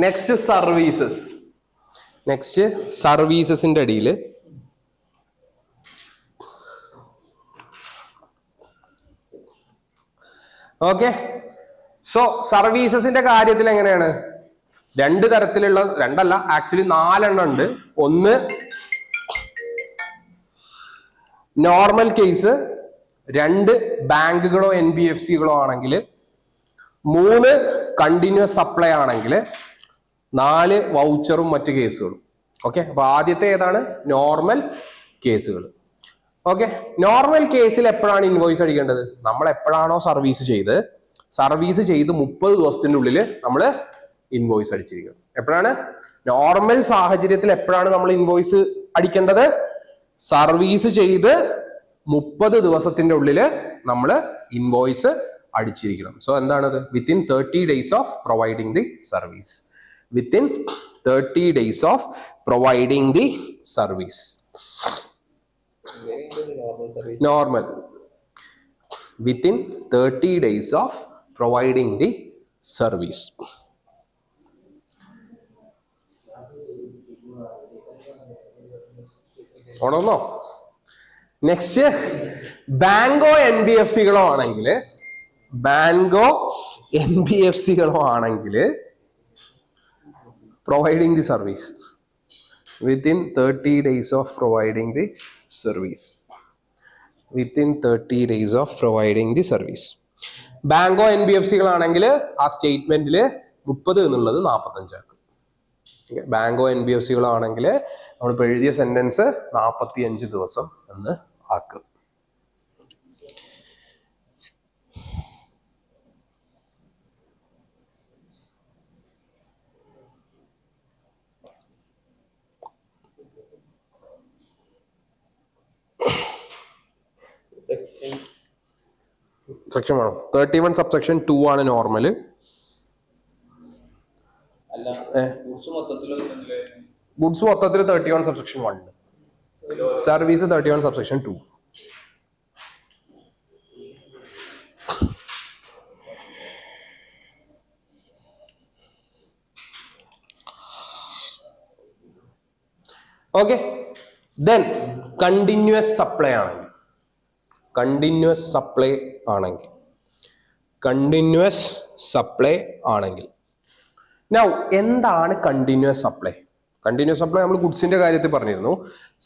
next services. Next സർവീസസിന്റെ അടിയിൽ okay. So സർവീസസിന്റെ കാര്യത്തിൽ എങ്ങനെയാണ്? രണ്ട് തരത്തിലുള്ള, രണ്ടല്ല actually 4 ഉണ്ട്. ഒന്ന് normal case, 2 ബാങ്കുകളോ NBFCകളോ ആണെങ്കിൽ, 3 കണ്ടിന്യൂസ് സപ്ലൈ ആണെങ്കിൽ, 4 വൗച്ചറും മറ്റു കേസുകളും. ഓക്കെ, അപ്പൊ ആദ്യത്തെ ഏതാണ്? നോർമൽ കേസുകൾ. ഓക്കെ, നോർമൽ കേസിൽ എപ്പോഴാണ് ഇൻവോയ്സ് അടിക്കേണ്ടത്? നമ്മൾ എപ്പോഴാണോ സർവീസ് ചെയ്ത് 30 ദിവസത്തിന്റെ ഉള്ളിൽ നമ്മൾ ഇൻവോയ്സ് അടിച്ചിരിക്കണം. എപ്പോഴാണ്? നോർമൽ സാഹചര്യത്തിൽ എപ്പോഴാണ് നമ്മൾ ഇൻവോയ്സ് അടിക്കേണ്ടത്? സർവീസ് ചെയ്ത് 30 ദിവസത്തിന്റെ ഉള്ളിൽ നമ്മൾ ഇൻവോയ്സ് അടിച്ചിരിക്കണം. സോ എന്താണത്? Within 30 days of providing the service. Within 30 days of providing the service. Normal within 30 days of providing the service. ഓണോ? നെക്സ്റ്റ് ബാങ്കോ NBFCകളോ ആണെങ്കിൽ, ബാങ്കോ NBFCകളോ ആണെങ്കിൽ providing the service within 30 days of providing the service. Within 30 days of providing the service. ബാങ്കോ NBFCകളാണെങ്കിൽ ആ സ്റ്റേറ്റ്മെന്റിൽ 30 എന്നുള്ളത് 45 ആക്കും. ബാങ്കോ NBFCകളാണെങ്കിൽ നമ്മളിപ്പോൾ എഴുതിയ സെന്റൻസ് 45 ദിവസം എന്ന് ആക്കും. സെക്ഷൻ വേണം. 31 സബ്സെക്ഷൻ 2 ആണ് നോർമല്. ഗുഡ്സ് മൊത്തത്തിൽ 31 subsection 1, service 31 subsection 2. Okay. Then continuous supply ആണെങ്കിൽ, കണ്ടിന്യൂസ് സപ്ലൈ ആണെങ്കിൽ, കണ്ടിന്യൂസ് സപ്ലൈ ആണെങ്കിൽ നൗ എന്താണ് കണ്ടിന്യൂസ് സപ്ലൈ? കണ്ടിന്യൂസ് സപ്ലൈ നമ്മൾ ഗുഡ്സിന്റെ കാര്യത്തിൽ പറഞ്ഞിരുന്നു.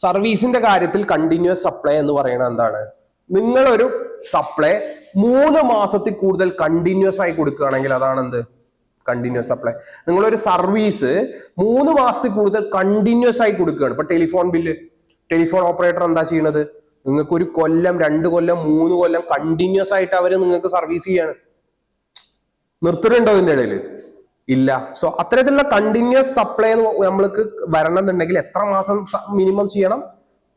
സർവീസിന്റെ കാര്യത്തിൽ കണ്ടിന്യൂസ് സപ്ലൈ എന്ന് പറയുന്നത് എന്താണ്? നിങ്ങളൊരു സപ്ലൈ 3 മാസത്തിൽ കൂടുതൽ കണ്ടിന്യൂസ് ആയി കൊടുക്കുകയാണെങ്കിൽ അതാണ് എന്ത്? Continuous supply. നിങ്ങളൊരു സർവീസ് 3 മാസത്തിൽ കൂടുതൽ കണ്ടിന്യൂസ് ആയി കൊടുക്കുകയാണ്. ഇപ്പൊ ടെലിഫോൺ ബില്ല്, ടെലിഫോൺ ഓപ്പറേറ്റർ എന്താ ചെയ്യണത്? നിങ്ങൾക്ക് 1 കൊല്ലം 2 കൊല്ലം 3 കൊല്ലം കണ്ടിന്യൂസ് ആയിട്ട് അവര് നിങ്ങൾക്ക് സർവീസ് ചെയ്യാണ്. നിർത്തുന്നുണ്ടോ ഇതിന്റെ ഇടയിൽ? ഇല്ല. സോ അത്തരത്തിലുള്ള കണ്ടിന്യൂസ് സപ്ലൈ നമ്മൾക്ക് വരണമെന്നുണ്ടെങ്കിൽ എത്ര മാസം മിനിമം ചെയ്യണം?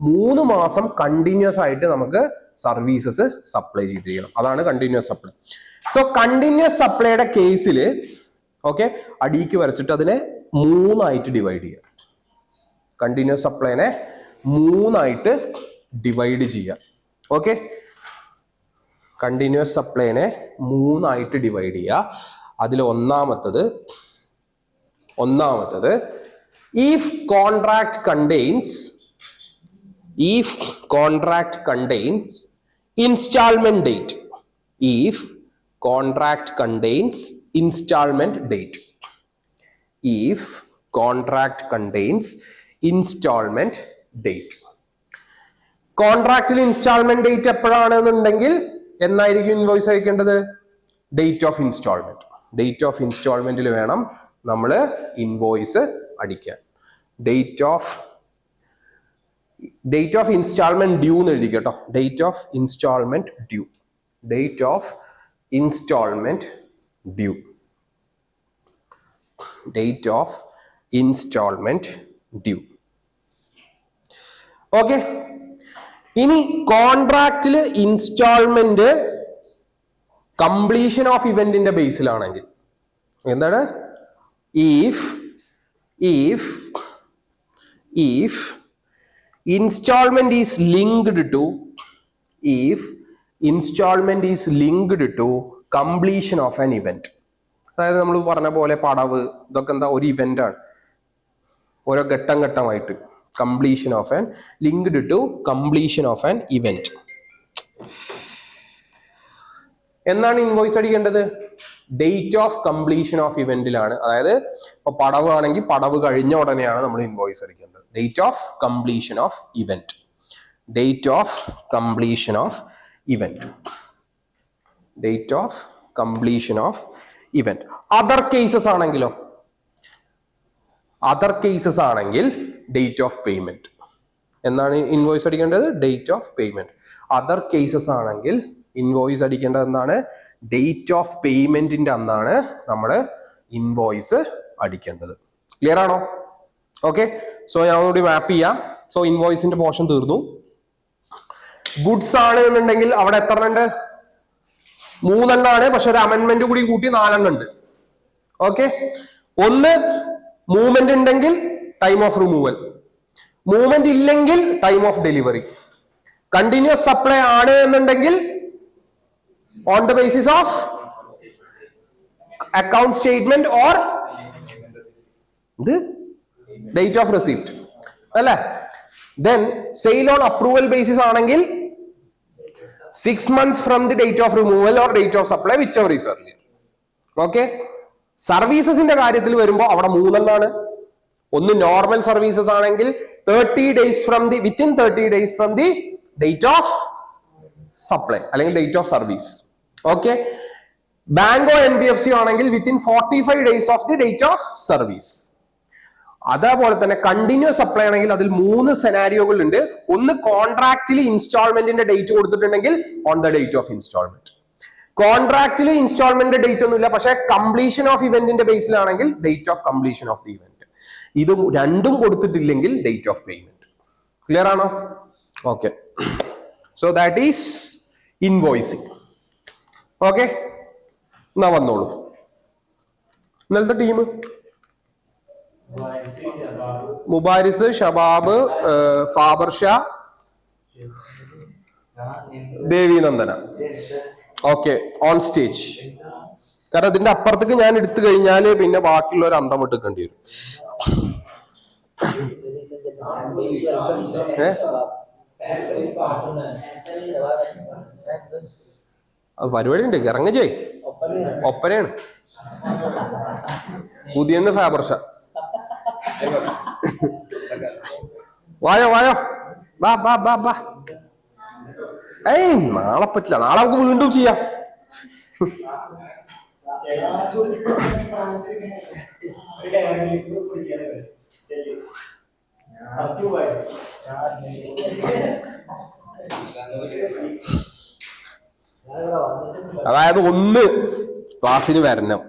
3 മാസം കണ്ടിന്യൂസ് ആയിട്ട് നമുക്ക് സർവീസസ് സപ്ലൈ ചെയ്തിരിക്കണം. അതാണ് കണ്ടിന്യൂസ് സപ്ലൈ. സോ കണ്ടിന്യൂസ് സപ്ലൈയുടെ കേസിൽ ഓക്കെ, അടിക്ക് വരച്ചിട്ട് അതിനെ 3 ആയിട്ട് ഡിവൈഡ് ചെയ്യുക. കണ്ടിന്യൂസ് സപ്ലൈനെ 3 ആയിട്ട് ഡിവൈഡ് ചെയ്യുക. ഓക്കെ, കണ്ടിന്യൂസ് സപ്ലൈനെ 3 ആയിട്ട് ഡിവൈഡ് ചെയ്യുക. അതിൽ ഒന്നാമത്തത് if contract contains instalment date. If contract contains instalment date. If contract contains instalment date. കോൺട്രാക്റ്റിൽ ഇൻസ്റ്റാൾമെന്റ് ഡേറ്റ് എപ്പോഴാണെന്നുണ്ടെങ്കിൽ എന്നായിരിക്കും ഇൻവോയ്സ് അയക്കേണ്ടത്? Date of instalment. ഡേറ്റ് ഓഫ് ഇൻസ്റ്റാൾമെന്റിൽ വേണം നമ്മൾ ഇൻവോയ്സ് അടിക്കാൻ. ഡേറ്റ് ഓഫ് ഇൻസ്റ്റാൾമെന്റ് ഡ്യൂ എന്ന് എഴുതി കേട്ടോ. Date of instalment due. Date of instalment due. Date of instalment due. Okay. ഇനി കോൺട്രാക്റ്റില് ഇൻസ്റ്റാൾമെന്റ് കംപ്ലീഷൻ ഓഫ് ഇവന്റിന്റെ ബേസിലാണെങ്കിൽ എന്താണ്? If instalment is linked to completion of an event. അതായത് നമ്മൾ പറഞ്ഞ പോലെ പടവ് ഇതൊക്കെ എന്താ? ഒരു ഇവന്റ് ആണ്. ഓരോ ഘട്ടം ഘട്ടമായിട്ട് completion of an linked to completion of an event. എന്നാണ് ഇൻവോയ്സ് അടിക്കേണ്ടത്? ഡേറ്റ് ഓഫ് കംപ്ലീഷൻ ഓഫ് ഇവന്റിലാണ്. അതായത് ഇപ്പൊ പടവ് ആണെങ്കിൽ പടവ് കഴിഞ്ഞ ഉടനെയാണ് നമ്മൾ ഇൻവോയ്സ് അടിക്കേണ്ടത്. Date of completion of event. Date of completion of event. Date of completion of event. Other cases ആണെങ്കിലോ? അതർ കേസസ് ആണെങ്കിൽ ഡേറ്റ് ഓഫ് പേയ്മെന്റ്. എന്നാണ് ഇൻവോയ്സ് അടിക്കേണ്ടത്? Date of payment. Other cases ആണെങ്കിൽ ഇൻവോയ്സ് അടിക്കേണ്ടത് എന്താണ്? ഡേറ്റ് ഓഫ് പേയ്മെന്റിന്റെ അന്നാണ് നമ്മൾ ഇൻവോയ്സ് അടിക്കേണ്ടത്. ക്ലിയർ ആണോ? ഓക്കെ. സോ ഞാൻ ഒന്നുകൂടി മാപ്പ് ചെയ്യാം. സോ ഇൻവോയ്സിന്റെ പോർഷൻ തീർന്നു. ഗുഡ്സ് ആണ് എന്നുണ്ടെങ്കിൽ അവിടെ എത്ര ഉണ്ട്? 3 എണ്ണമാണ്. പക്ഷെ ഒരു അമെന്റ്മെന്റ് കൂടി കൂട്ടി 4 എണ്ണം ഉണ്ട്. ഓക്കെ. ഒന്ന് മൂവ്മെന്റ് ഉണ്ടെങ്കിൽ ടൈം ഓഫ് റിമൂവൽ, മൂവ്മെന്റ് ഇല്ലെങ്കിൽ time of delivery. Continuous supply ആണ് എന്നുണ്ടെങ്കിൽ on the basis of account statement or date of receipt അല്ലേ. Then sale on approval basis ആണെങ്കിൽ 6 months from the date of removal or date of supply, whichever is earlier. Okay. സർവീസസിന്റെ കാര്യത്തിൽ വരുമ്പോൾ അവിടെ 3 എണ്ണാണ്. ഒന്ന് normal services ആണെങ്കിൽ 30 days from the within 30 days from the date of supply അല്ലെങ്കിൽ date of service. Okay. ബാങ്കോ NBFC ആണെങ്കിൽ within 45 days of the date of service. അതേപോലെ തന്നെ കണ്ടിന്യൂസ് സപ്ലൈ ആണെങ്കിൽ അതിൽ 3 സെനാരിയോകൾ ഉണ്ട്. ഒന്ന് കോൺട്രാക്റ്റിൽ ഇൻസ്റ്റാൾമെന്റിന്റെ ഡേറ്റ് കൊടുത്തിട്ടുണ്ടെങ്കിൽ on the date of instalment. കോൺട്രാക്റ്റിൽ ഇൻസ്റ്റാൾമെന്റ് ഡേറ്റ് ഒന്നുമില്ല, പക്ഷെ കംപ്ലീഷൻ ഓഫ് ഇവന്റിന്റെ ബേസിലാണെങ്കിൽ date of completion of the event. ഇതും രണ്ടും കൊടുത്തിട്ടില്ലെങ്കിൽ ഡേറ്റ് ഓഫ് പേയ്മെന്റ്. ക്ലിയർ ആണോ? Okay. So that is invoicing. Okay. എന്നാ വന്നോളൂ. ഇന്നലത്തെ team Mubaris, Shabab, Fabar Shah, Devinandana. Okay, on stage. കാരണം ഇതിന്റെ അപ്പുറത്തേക്ക് ഞാൻ എടുത്തു കഴിഞ്ഞാല് പിന്നെ ബാക്കിയുള്ളവർ അന്തം വിട്ടിക്കേണ്ടി വരും. പരിപാടി ഉണ്ട്, ഇറങ്ങജേ. ഒപ്പനയാണ്. പുതിയ ഫാബർ ഷാ. വായോ വായോ, ബാ ബാ ബാ ബാ. ഏയ് നാളെ പറ്റില്ല, നാളെ നമുക്ക് വീണ്ടും ചെയ്യാം. അതായത് 1 ക്ലാസ്സിന് വരണം,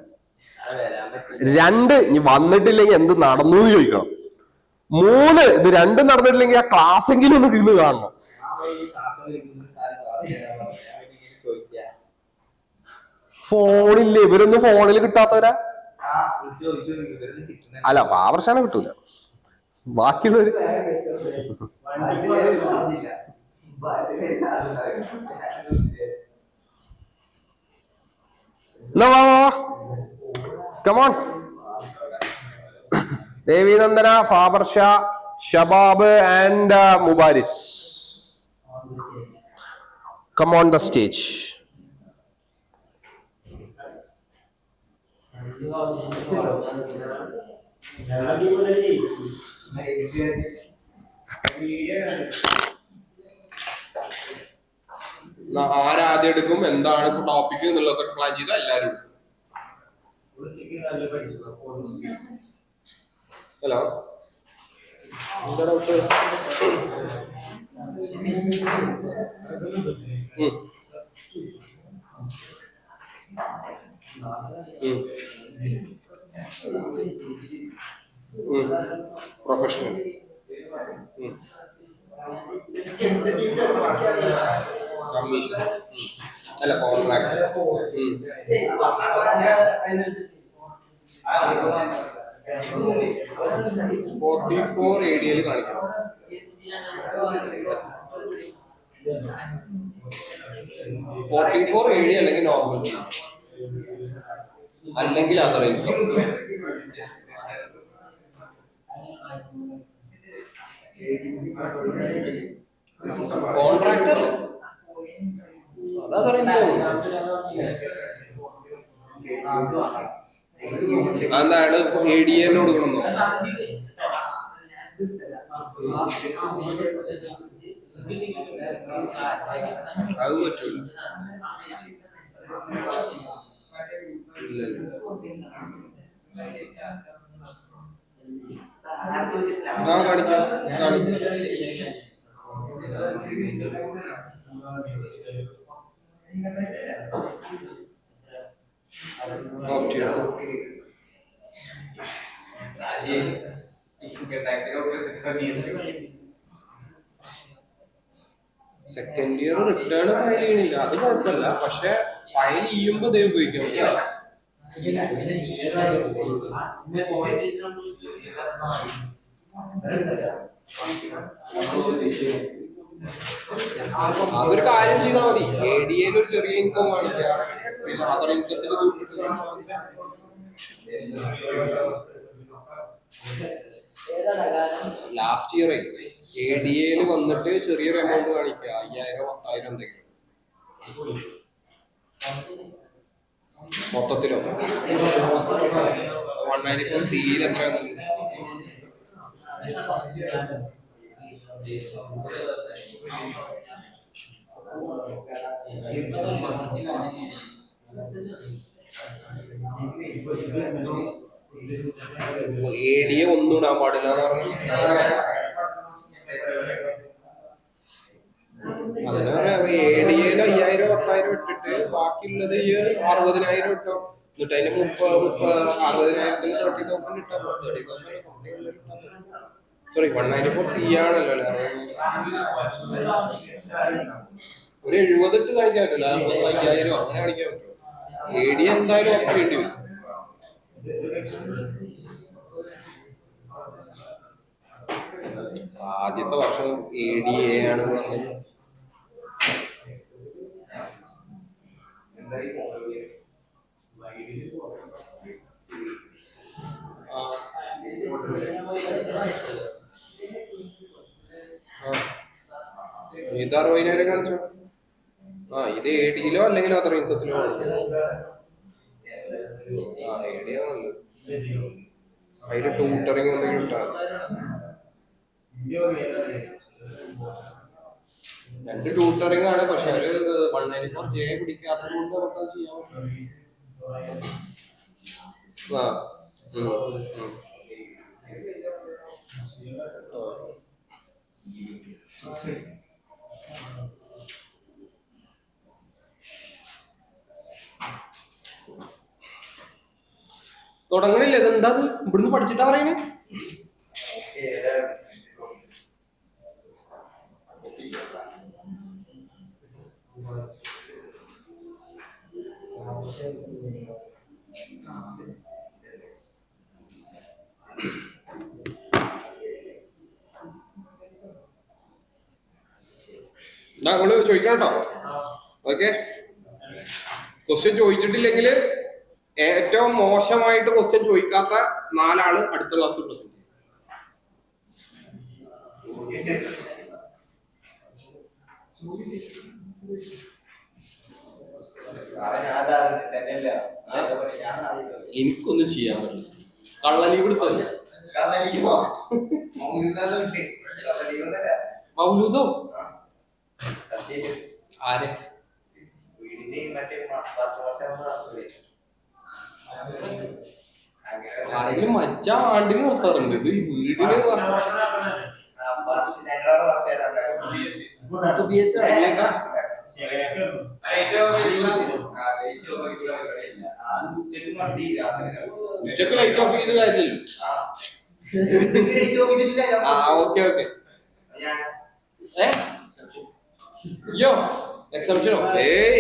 2 ഇനി വന്നിട്ടില്ലെങ്കിൽ എന്ത് നടന്നു എന്ന് ചോദിക്കണം, 3 ഇത് 2 നടന്നിട്ടില്ലെങ്കിൽ ആ ക്ലാസ് എങ്കിലും ഒന്ന് ഇരുന്ന് കാണണം. ഫോണില്ലേ, ഇവരൊന്നും ഫോണിൽ കിട്ടാത്തവരാ. അല്ല, പാവർഷാനെ കിട്ടൂല, ബാക്കിയുള്ളവര്. എന്നാ വാ വാ, come on. Devinandana, Fabar Shah, Shabab and Mubaris, come on the stage. ആരാദ്യം എടുക്കും, എന്താണ് ടോപ്പിക് എന്നുള്ളതൊക്കെ പ്ലാൻ ചെയ്ത എല്ലാരും. ഹലോ, എന്താ ഡൗട്ട്? പ്രൊഫഷണൽ കമ്മീഷൻ അല്ല, കോൺട്രാക്ട്. 44 ADL കാണിക്കണം. 44 AD അല്ലെങ്കിൽ നോർമൽ, അല്ലെങ്കിൽ other income. Contractor other income. അതാണ് ADL കൊടുക്കണമെന്നോ? അത് പറ്റൂല. കാണിക്കാം. സെക്കൻഡ് ഇയർ റിട്ടേൺ ഫയൽ ചെയ്യണില്ല, അത് കുഴപ്പമില്ല. പക്ഷെ ഫയൽ ചെയ്യുമ്പോ ദൈവം ഉപയോഗിക്കാൻ പറ്റില്ല. അതൊരു കാര്യം ചെയ്താൽ മതി. ADL ഒരു ചെറിയ ഇൻകം കാണിക്കുക, പിന്നെ അതർ ഇൻകത്തിൽ ലാസ്റ്റ് ഇയർ ADL വന്നിട്ട് ചെറിയൊരു എമൗണ്ട് കാണിക്കുക, 5000 10,000 എന്തെങ്കിലും. മൊത്തത്തിലോ 194C എത്രയാണ്? ADA ഒന്നും ഇടാൻ പാടില്ല എന്ന് പറഞ്ഞു. അതിന് പറയാം ADA 5000 10,000 ഇട്ടിട്ട് ബാക്കിയുള്ളത് 60,000 ഇട്ടോ. എന്നിട്ട് അതിന് 60,000 30,000 ഇട്ടാ 30,000 സോറി 194C ആണല്ലോ അല്ലേ? ഒരു 70 ഇട്ട് കാണിക്കാൻ പറ്റില്ല, 50,000 അങ്ങനെ കാണിക്കാൻ പറ്റും. ADA എന്തായാലും ഓപ്റ്റ് ചെയ്യേണ്ടി വരും. ആദ്യത്തെ വർഷം ADA ആണ് പറഞ്ഞത്. ഇത് 60,000 കാണിച്ചോ? ഇത് ADയിലോ അല്ലെങ്കിൽ അത്ര ഇൻകത്തിലോ ADA നല്ലത്. അതില് ട്യൂട്ടറിങ് എന്തെങ്കിലും ഇട്ടാ 2 ട്യൂട്ടറിങ് ആണ്. പക്ഷെ അവര് 194J പിടിക്കാത്തത് കൊണ്ട് നമുക്കത് ചെയ്യാൻ പറ്റും. തുടങ്ങണില്ല. ഇതെന്താ ഇവിടുന്ന് പഠിച്ചിട്ടാ പറയണേ? നിങ്ങള് ചോദിക്കണം കേട്ടോ. ഓക്കെ, ക്വസ്റ്റ്യൻ ചോദിച്ചിട്ടില്ലെങ്കിൽ ഏറ്റവും മോശമായിട്ട് ക്വസ്റ്റ്യൻ ചോദിക്കാത്ത 4 ആള് അടുത്ത ക്ലാസ്സിൽ പ്രസന്റ് ചെയ്യും. എനിക്കൊന്നും ചെയ്യാൻ പറ്റില്ല. കള്ള ലീവ് എടുത്തല്ലേ? മൗലൂദോ ആരെ? ആരെങ്കിലും മരിച്ച ആണ്ടിന് നിർത്താറുണ്ട്. ഇത് വീടിന് ഉച്ചക്ക് ലൈറ്റ് ഓഫ് ചെയ്ത കാര്യമില്ലല്ലോ. Okay okay. അയ്യോ എക്സംഷനോ?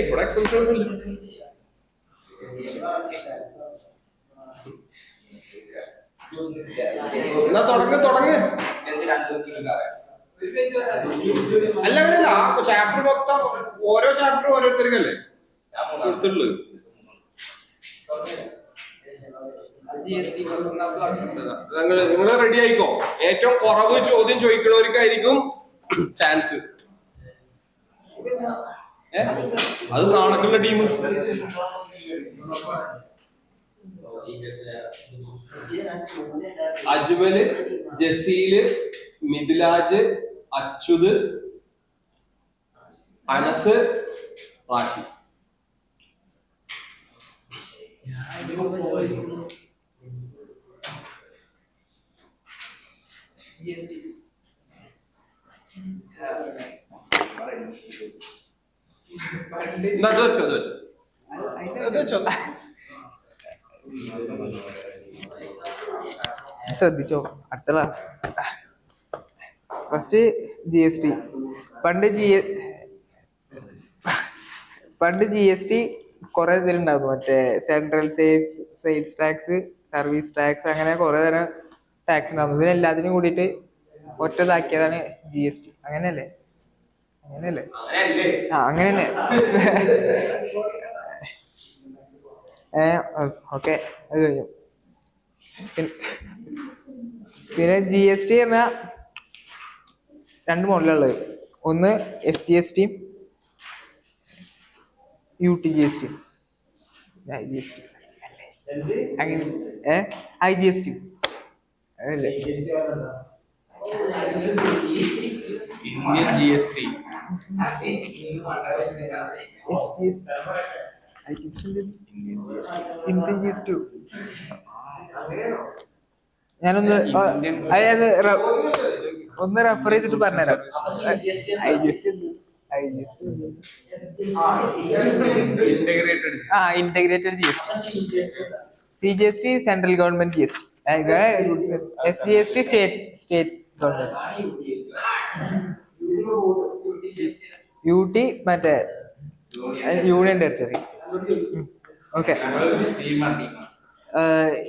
ഇവിടെ എക്സംഷൻ ഒന്നുമില്ല. എന്നാ തുടങ്ങ്. അല്ല അങ്ങനെയല്ല, ചാപ്റ്റർ മൊത്തം ഓരോ ചാപ്റ്റർ ഓരോരുത്തർക്കല്ലേ കൊടുത്തുള്ളത്. നിങ്ങള് റെഡി ആയിക്കോ. ഏറ്റവും കുറവ് ചോദ്യം ചോദിക്കണവർക്കായിരിക്കും ചാൻസ്. അത് നാണക്കുള്ള ടീം. അജ്മല്, ജസീല്, മിഥിലാജ്, അച്യുത്, അനസ്, റാഷി. ശ്രദ്ധിച്ചോ, അടുത്ത ക്ലാസ്. First GST. പണ്ട് GST കുറെ ഇതിലുണ്ടായിരുന്നു. മറ്റേ central sales tax, service tax, അങ്ങനെ കുറെ തരം ടാക്സ് ഉണ്ടായിരുന്നു. ഇതിനെല്ലാത്തിനും കൂടിയിട്ട് ഒറ്റതാക്കിയതാണ് GST. അങ്ങനെയല്ലേ? അങ്ങനെ തന്നെ. ഓക്കെ, അത് കഴിഞ്ഞു. പിന്നെ GST പറഞ്ഞ 2 മോഡലുള്ളത്. ഒന്ന് SGST, UTGST. അങ്ങനെ IGST അതല്ലേ ഇന്ത്യൻ GST. ഞാനൊന്ന് അതായത് ഒന്ന് റെഫർ ചെയ്തിട്ട് പറഞ്ഞുതരാം. Integrated CGST central government GST, SGST state government, UT മറ്റേ യൂണിയൻ ടെറിട്ടറി. ഓക്കെ,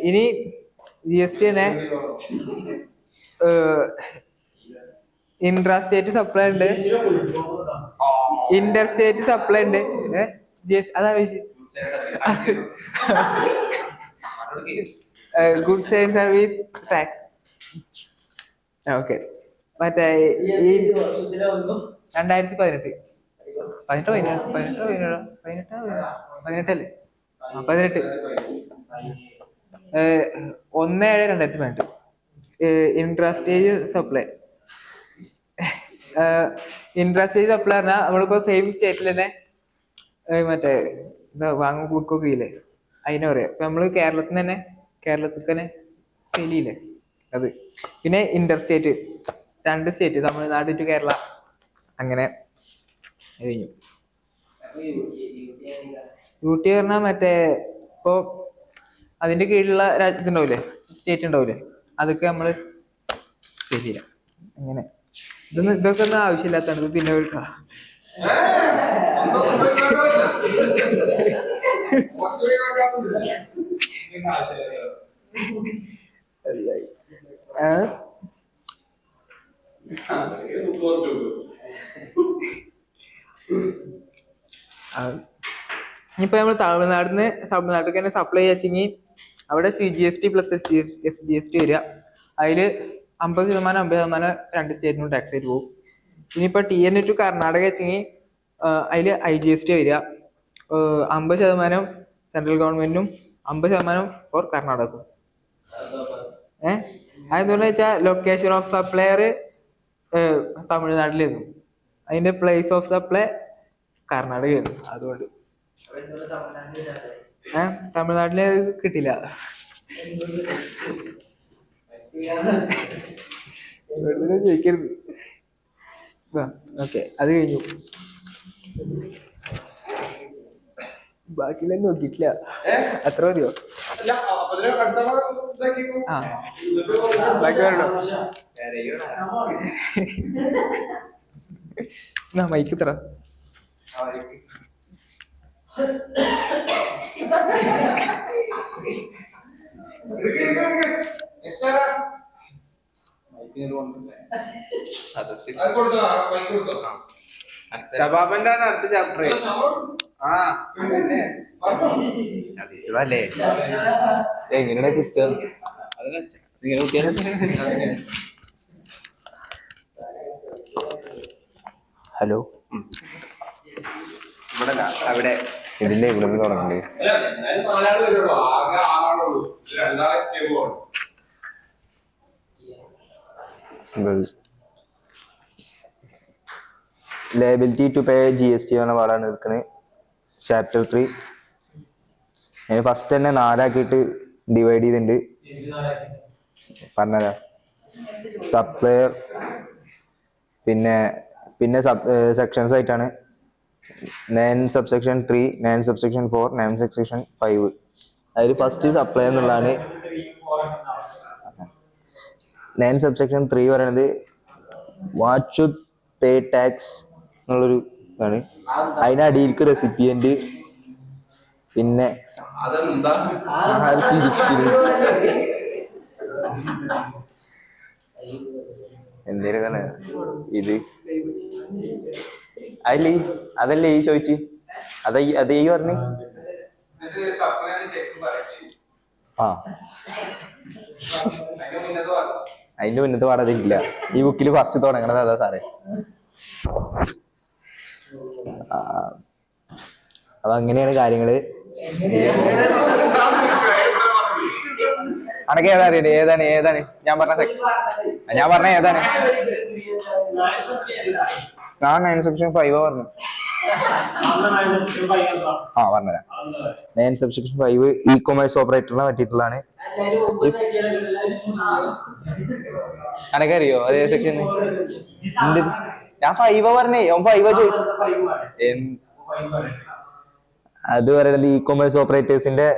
ഇനി GST തന്നെ ഇൻട്രാ സ്റ്റേറ്റ് സപ്ലൈ ഉണ്ട്, ഇന്റർ സ്റ്റേറ്റ് സപ്ലൈ ഉണ്ട്. അതാ goods and service tax. Okay, മറ്റേ ഈ 2018 1/7/2018 ഇൻട്രാസ്റ്റേജ് സപ്ലൈ. ഇൻട്രാസ്റ്റേജ് സപ്ലൈ പറഞ്ഞാൽ നമ്മളിപ്പോ സെയിം സ്റ്റേറ്റിൽ തന്നെ മറ്റേ എന്താ വാങ്ങും ബുക്കൊക്കെ ഇല്ലേ, അതിനെ പറയാം. ഇപ്പൊ നമ്മള് കേരളത്തിൽ തന്നെ സെയിൽ ചെയ്യില്ലേ അത്. പിന്നെ interstate, 2 state, Tamil Nadu to Kerala, അങ്ങനെ കഴിഞ്ഞു. UT പറഞ്ഞാൽ മറ്റേ ഇപ്പൊ അതിന്റെ കീഴിലുള്ള രാജ്യത്തുണ്ടാവില്ലേ, സ്റ്റേറ്റ് ഉണ്ടാവില്ലേ, അതൊക്കെ നമ്മള് ശരിയില്ല. അങ്ങനെ ഇതൊക്കെ ഒന്നും ആവശ്യമില്ലാത്തതാണ്, പിന്നെ വിളിക്കാം. ഇനിയിപ്പോ നമ്മൾ തമിഴ്നാട്ടിൽ തന്നെ സപ്ലൈ ചെയ്യാച്ചെങ്കിൽ അവിടെ CGST പ്ലസ് SGST വരിക. അതില് 50%, 50% 2 സ്റ്റേറ്റിനും ടാക്സ് ആയിട്ട് പോകും. ഇനിയിപ്പോ TN ടു കർണാടക വെച്ചെങ്കിൽ അതില് IGST വരിക. 50% സെൻട്രൽ ഗവൺമെന്റിനും 50% ഫോർ കർണാടകക്കും. അതെന്താ വെച്ചാൽ ലൊക്കേഷൻ ഓഫ് സപ്ലയർ തമിഴ്നാട്ടിലായിരുന്നു, അതിന്റെ പ്ലേസ് ഓഫ് സപ്ലൈ കർണാടകയായിരുന്നു. അതുകൊണ്ട് തമിഴ്നാട്ടില് കിട്ടില്ല. ചോദിക്കരുത്. ഓക്കെ, അത് കഴിഞ്ഞു. ബാക്കിയിലൊന്നും നോക്കിയിട്ടില്ല. അത്ര മതിയോ? ബാക്കി വരണോ? മൈക്ക് ഇത്ര ശബാബന്റെ അടുത്ത ചാപ്റ്റർ. ചതിച്ചതല്ലേ, എങ്ങനെയാണ് കിട്ടുക? ഹലോ, അവിടെ ഇതിന്റെ ഇവിടെ നിന്ന് തുടങ്ങണ്ടേ? ലയബിലിറ്റി ടു പേ GST എന്ന പാടാണ് എടുക്കുന്നത്. ചാപ്റ്റർ 3. ഞാൻ ഫസ്റ്റ് തന്നെ 4 ആക്കിയിട്ട് ഡിവൈഡ് ചെയ്തിട്ടുണ്ട്. പറഞ്ഞുതരാം. സപ്ലയർ, പിന്നെ സെക്ഷൻസ് ആയിട്ടാണ് 9 സബ്സെക്ഷൻ 3, 9 സബ്സെക്ഷൻ 4, 9 സബ്സെക്ഷൻ 5. അതിൽ ഫസ്റ്റ് സപ്ലൈ എന്നുള്ളതാണ്. 9 സബ്സെക്ഷൻ 3 പറയുന്നത് വാട്ട് ഷുഡ് പേ ടാക്സ് എന്നുള്ളൊരു ഇതാണ്. അതിനടിയിലേക്ക് റെസിപ്പിയന്റ്, പിന്നെ എന്തേലും ഇത് അതല്ലേ ഈ ചോദിച്ചു, അതേ ഈ പറഞ്ഞു. അതിന്റെ മുന്നത്തെ പാടതില്ല. ഈ ബുക്കിൽ ഫസ്റ്റ് തുടങ്ങണത് അതാ സാറേ. അപ്പൊ അങ്ങനെയാണ് കാര്യങ്ങള്. അനക്ക് ഏതാ അറിയണ്ടേ? ഏതാണ് ഞാൻ പറഞ്ഞ ഏതാണ്? ഞാൻ 9 സെക്ഷൻ 5 പറഞ്ഞു. പറഞ്ഞുതരാം. 9 സെക്ഷൻ 5 ഇ കൊമേഴ്സ് ഓപ്പറേറ്ററിനെ പറ്റിയിട്ടുള്ളതാണ്. അനക്കറിയോ അതേ സെക്ഷൻ? എന്ത് ഞാൻ 5 പറഞ്ഞേ, 5 ചോദിച്ചു. അത് പറയുന്നത് ഇ കൊമേഴ്സ് ഓപ്പറേറ്റേഴ്സിന്റെ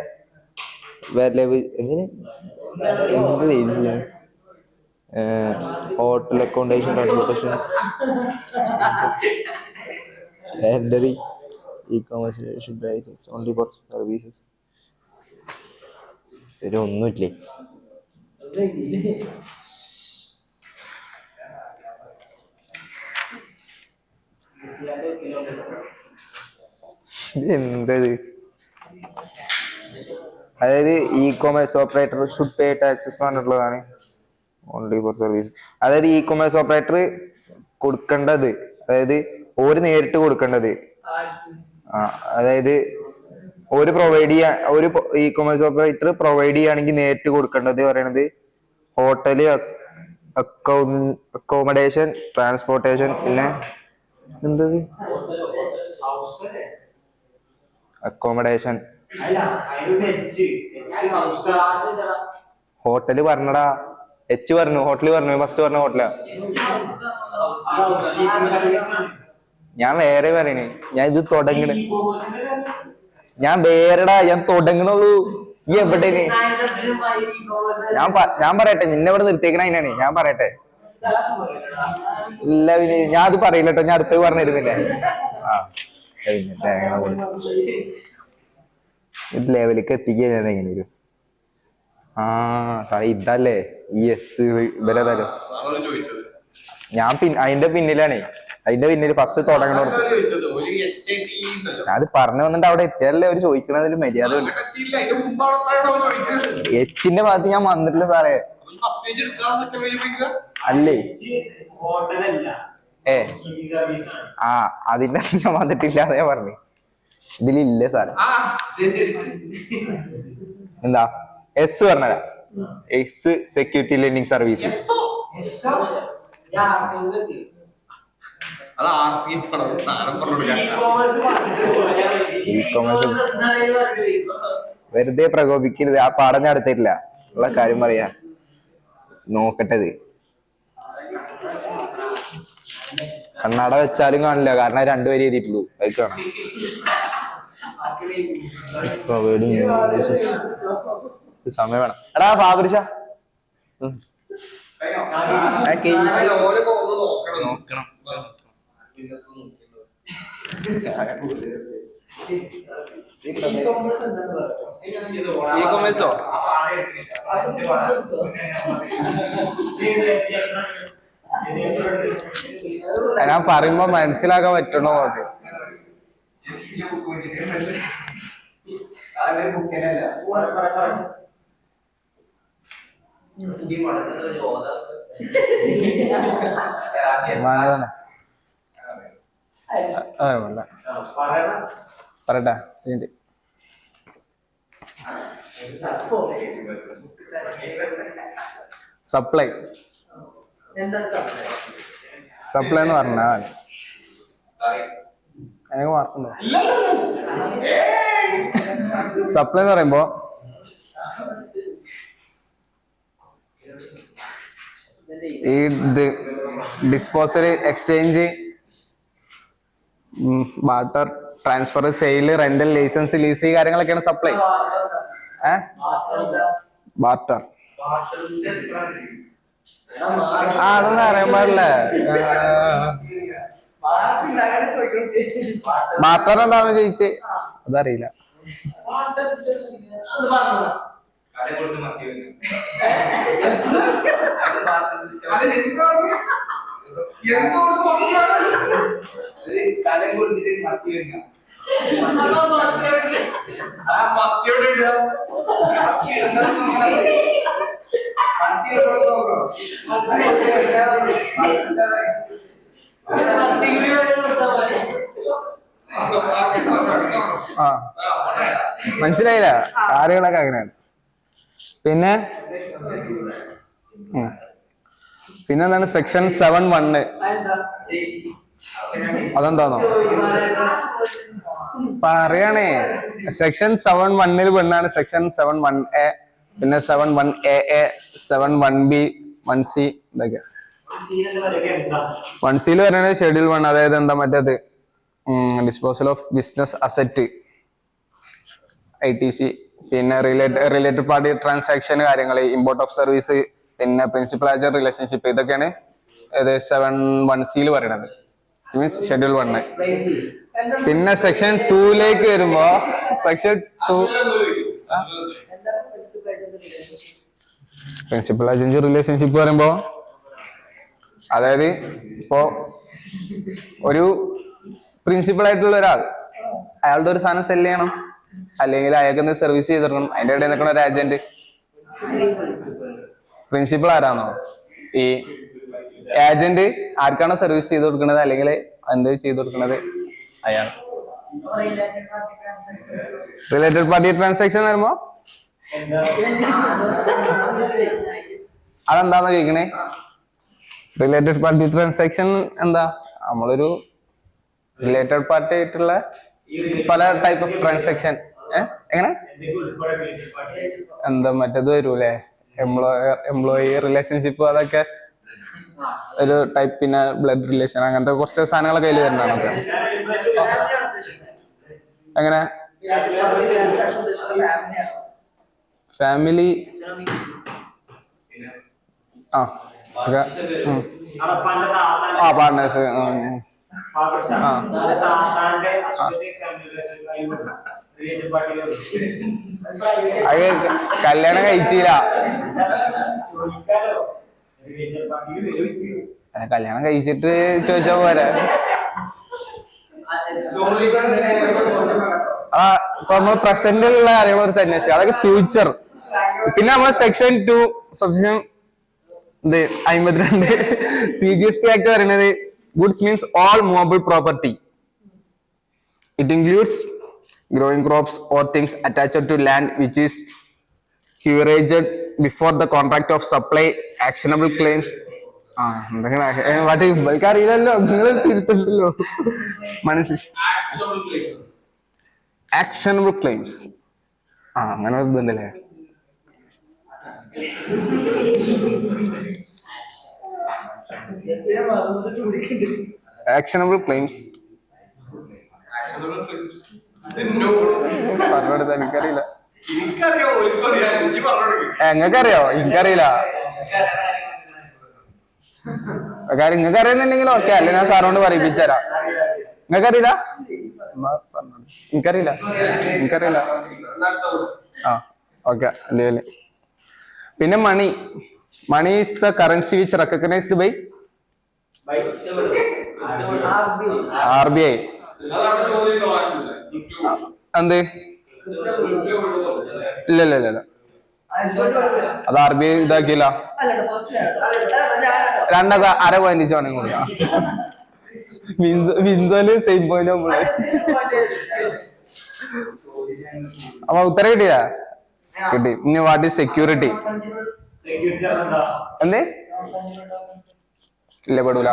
hotel accommodation, transportation, e-commerce only for services. ഒന്നുമില്ലേ? എന്തത്? അതായത് e commerce operator should pay taxes പറഞ്ഞിട്ടുള്ളതാണ്. Only for service. അതായത് ഇ കൊമേഴ്സ് ഓപ്പറേറ്റർ കൊടുക്കേണ്ടത്, അതായത് ഒരു നേരിട്ട് കൊടുക്കേണ്ടത്, അതായത് ഒരു ഇ കൊമേഴ്സ് ഓപ്പറേറ്റർ പ്രൊവൈഡ് ചെയ്യുകയാണെങ്കിൽ നേരിട്ട് കൊടുക്കേണ്ടത് പറയണത് ഹോട്ടല്, അക്കോമഡേഷൻ, ട്രാൻസ്പോർട്ടേഷൻ, പിന്നെ എന്തത് അക്കോമഡേഷൻ. ഹോട്ടല് പറഞ്ഞടാ, എച്ച് പറഞ്ഞു, ഹോട്ടല് പറഞ്ഞു, ഫസ്റ്റ് പറഞ്ഞ ഹോട്ടലാ. ഞാൻ വേറെ പറയണേ, ഞാൻ ഇത് തുടങ്ങണ, ഞാൻ തുടങ്ങണുള്ളൂ. ഈ എവിടെയാണ്? ഞാൻ പറയട്ടെ, നിന്നെ ഇവിടെ നിർത്തിയേക്കണ അതിനാണ്. ഞാൻ പറയട്ടെ. ഇല്ല പിന്നെ ഞാൻ അത് പറയില്ല കേട്ടോ, ഞാൻ അടുത്ത് പറഞ്ഞിരുന്നില്ലേ. ലെവലിലേക്ക് എത്തിക്കുക ഞാൻ എങ്ങനെ വരും? ഇതല്ലേ യെസ് ഇവരതല്ലോ. ഞാൻ അതിന്റെ പിന്നിലാണ്, അതിന്റെ പിന്നിൽ ഫസ്റ്റ് തുടങ്ങണ. അത് പറഞ്ഞു വന്നിട്ട് അവിടെ എത്തിയല്ലേ അവര് ചോദിക്കണതിൽ മര്യാദ. എച്ചിന്റെ ഭാഗത്ത് ഞാൻ വന്നിട്ടില്ല സാറേ. അല്ലേ അതിന്റെ ഞാൻ വന്നിട്ടില്ല അതേ പറഞ്ഞു. ഇതിലില്ലേ സാറേ? എന്താ എസ് പറഞ്ഞ? X security lending services. വെറുതെ പ്രകോപിക്കരുത്. ആ പാഠം ഞാൻ എടുത്തിട്ടില്ല, ഉള്ള കാര്യം പറയാ. നോക്കട്ടത്. കണ്ണാട വെച്ചാലും കാണില്ല, കാരണം 2 പേര് എഴുതിയിട്ടുള്ളൂ. അത് കാണാം. സമയം വേണം. എടാ ബാബുരിശ നോക്കണം. ഞാൻ പറയുമ്പോ മനസ്സിലാക്കാൻ പറ്റണോ? പറയട്ടെ. സപ്ലൈ എന്ന് പറഞ്ഞാൽ സപ്ലൈ എന്ന് പറയുമ്പോ ഈ disposal, exchange, barter, transfer, sale, rental, licence, lease, ഈ കാര്യങ്ങളൊക്കെയാണ് സപ്ലൈ. ബാർട്ടർ അതൊന്നും അറിയാൻ പാടില്ല. ബാർട്ടർ എന്താന്ന് ചോദിച്ച് അതറിയില്ല. മനസ്സിലായില്ല, കാറുകളൊക്കെ അങ്ങനെയാണ്. പിന്നെ പിന്നെന്താണ് സെക്ഷൻ 7(1). അതെന്താന്നോ പറയണേ. സെക്ഷൻ 7(1) പെണ്ണാണ് സെക്ഷൻ 7(1)A, പിന്നെ 7(1)AA, 7(1)B, 1C ഇതൊക്കെ. 1C പറയുന്നത് ഷെഡ്യൂൾ 1, അതായത് എന്താ മറ്റേത് disposal of business asset, ITC. പിന്നെ റിലേറ്റഡ് പാർട്ടി ട്രാൻസാക്ഷൻ കാര്യങ്ങൾ, ഇമ്പോർട്ട് ഓഫ് സർവീസ്, പിന്നെ പ്രിൻസിപ്പൽ ഏജന്റ് റിലേഷൻഷിപ്പ്, ഇതൊക്കെയാണ് 7(1)C പറയണത്, മീൻസ് ഷെഡ്യൂൾ 1. പിന്നെ സെക്ഷൻ 2 വരുമ്പോ സെക്ഷൻ 2 പ്രിൻസിപ്പൽ ഏജന്റ് റിലേഷൻഷിപ്പ് പറയുമ്പോ അതായത് ഇപ്പോ ഒരു പ്രിൻസിപ്പൽ ആയിട്ടുള്ള ഒരാൾ അയാളുടെ ഒരു സാധനം സെല് ചെയ്യണം, അല്ലെങ്കിൽ അയാൾക്ക് സർവീസ് ചെയ്ത് കൊടുക്കണം. അതിന്റെ ഇടയിൽ നിൽക്കുന്ന ഒരു ഏജന്റ്. പ്രിൻസിപ്പൽ ആരാണോ? ഈ ഏജന്റ് ആർക്കാണോ സർവീസ് ചെയ്ത് കൊടുക്കുന്നത് അല്ലെങ്കിൽ എന്ത് ചെയ്ത് കൊടുക്കുന്നത് അയാൾ. റിലേറ്റഡ് പാർട്ടി ട്രാൻസാക്ഷൻ വരുമ്പോ അതെന്താന്ന് ചോദിക്കണേ? റിലേറ്റഡ് പാർട്ടി ട്രാൻസാക്ഷൻ എന്താ? നമ്മളൊരു റിലേറ്റഡ് പാർട്ടി ആയിട്ടുള്ള പല ടൈപ്പ് ഓഫ് ട്രാൻസാക്ഷൻ. എങ്ങനെ എന്താ മറ്റേത് വരൂലേ, എംപ്ലോയി റിലേഷൻഷിപ്പ്, അതൊക്കെ ഒരു ടൈപ്പ്. പിന്നെ ബ്ലഡ് റിലേഷൻ, അങ്ങനത്തെ കുറച്ച് സാധനങ്ങളൊക്കെ കയ്യിൽ വരുന്നതാണ്. എങ്ങനെ ഫാമിലി പാർട്ട്നേഴ്സ്. അത് കല്യാണം കഴിച്ചില്ല, കല്യാണം കഴിച്ചിട്ട് ചോദിച്ചാ പോരെ. ഇപ്പൊ നമ്മൾ പ്രസന്റിലുള്ള കാര്യങ്ങൾ ഒരു അന്വേഷിക്കുക, അതൊക്കെ ഫ്യൂച്ചർ. പിന്നെ നമ്മൾ സെക്ഷൻ 2 സബ്സെക്ഷൻ 52 CGST ആക്ട് പറയുന്നത് goods means all movable property. It includes growing crops or things attached to land which is curated before the contract of supply. Actionable claims. എന്തൊക്കെ അറിയില്ലല്ലോ, നിങ്ങൾ തിരുത്തുണ്ടല്ലോ മനസ്സിൽ. ആക്ഷനബിൾ ക്ലെയിംസ് അങ്ങനെ ഒരു ഇതുണ്ടല്ലേ. ആക്ഷനബിൾ ക്ലെയിംസ് പറഞ്ഞെടുത്ത എനിക്കറിയില്ല. എങ്ങക്കറിയോ? എനിക്കറിയില്ല. കാര്യം നിങ്ങൾക്ക് അറിയുന്നുണ്ടെങ്കിൽ ഓക്കെ, അല്ലെ ഞാൻ സാറോണ്ട് പറയിപ്പിച്ചരാം. നിങ്ങൾക്കറിയില്ല? എനിക്കറിയില്ല. ഓക്കെ. പിന്നെ money is the currency which recognised by RBI. എന്ത്? ഇല്ല അത് RBI ഇതാക്കിയില്ല. 2.5 പോയിന്റ് വേണമെങ്കിൽ കൊടുക്കാം. വിൻസോല് സെയിം പോയിന്റ് അപ്പൊ ഉത്തരം കിട്ടിയ കിട്ടി. ഇനി വാട്ട് ഈസ് സെക്യൂരിറ്റി? എന്തേ? ഇല്ല, പെടൂല.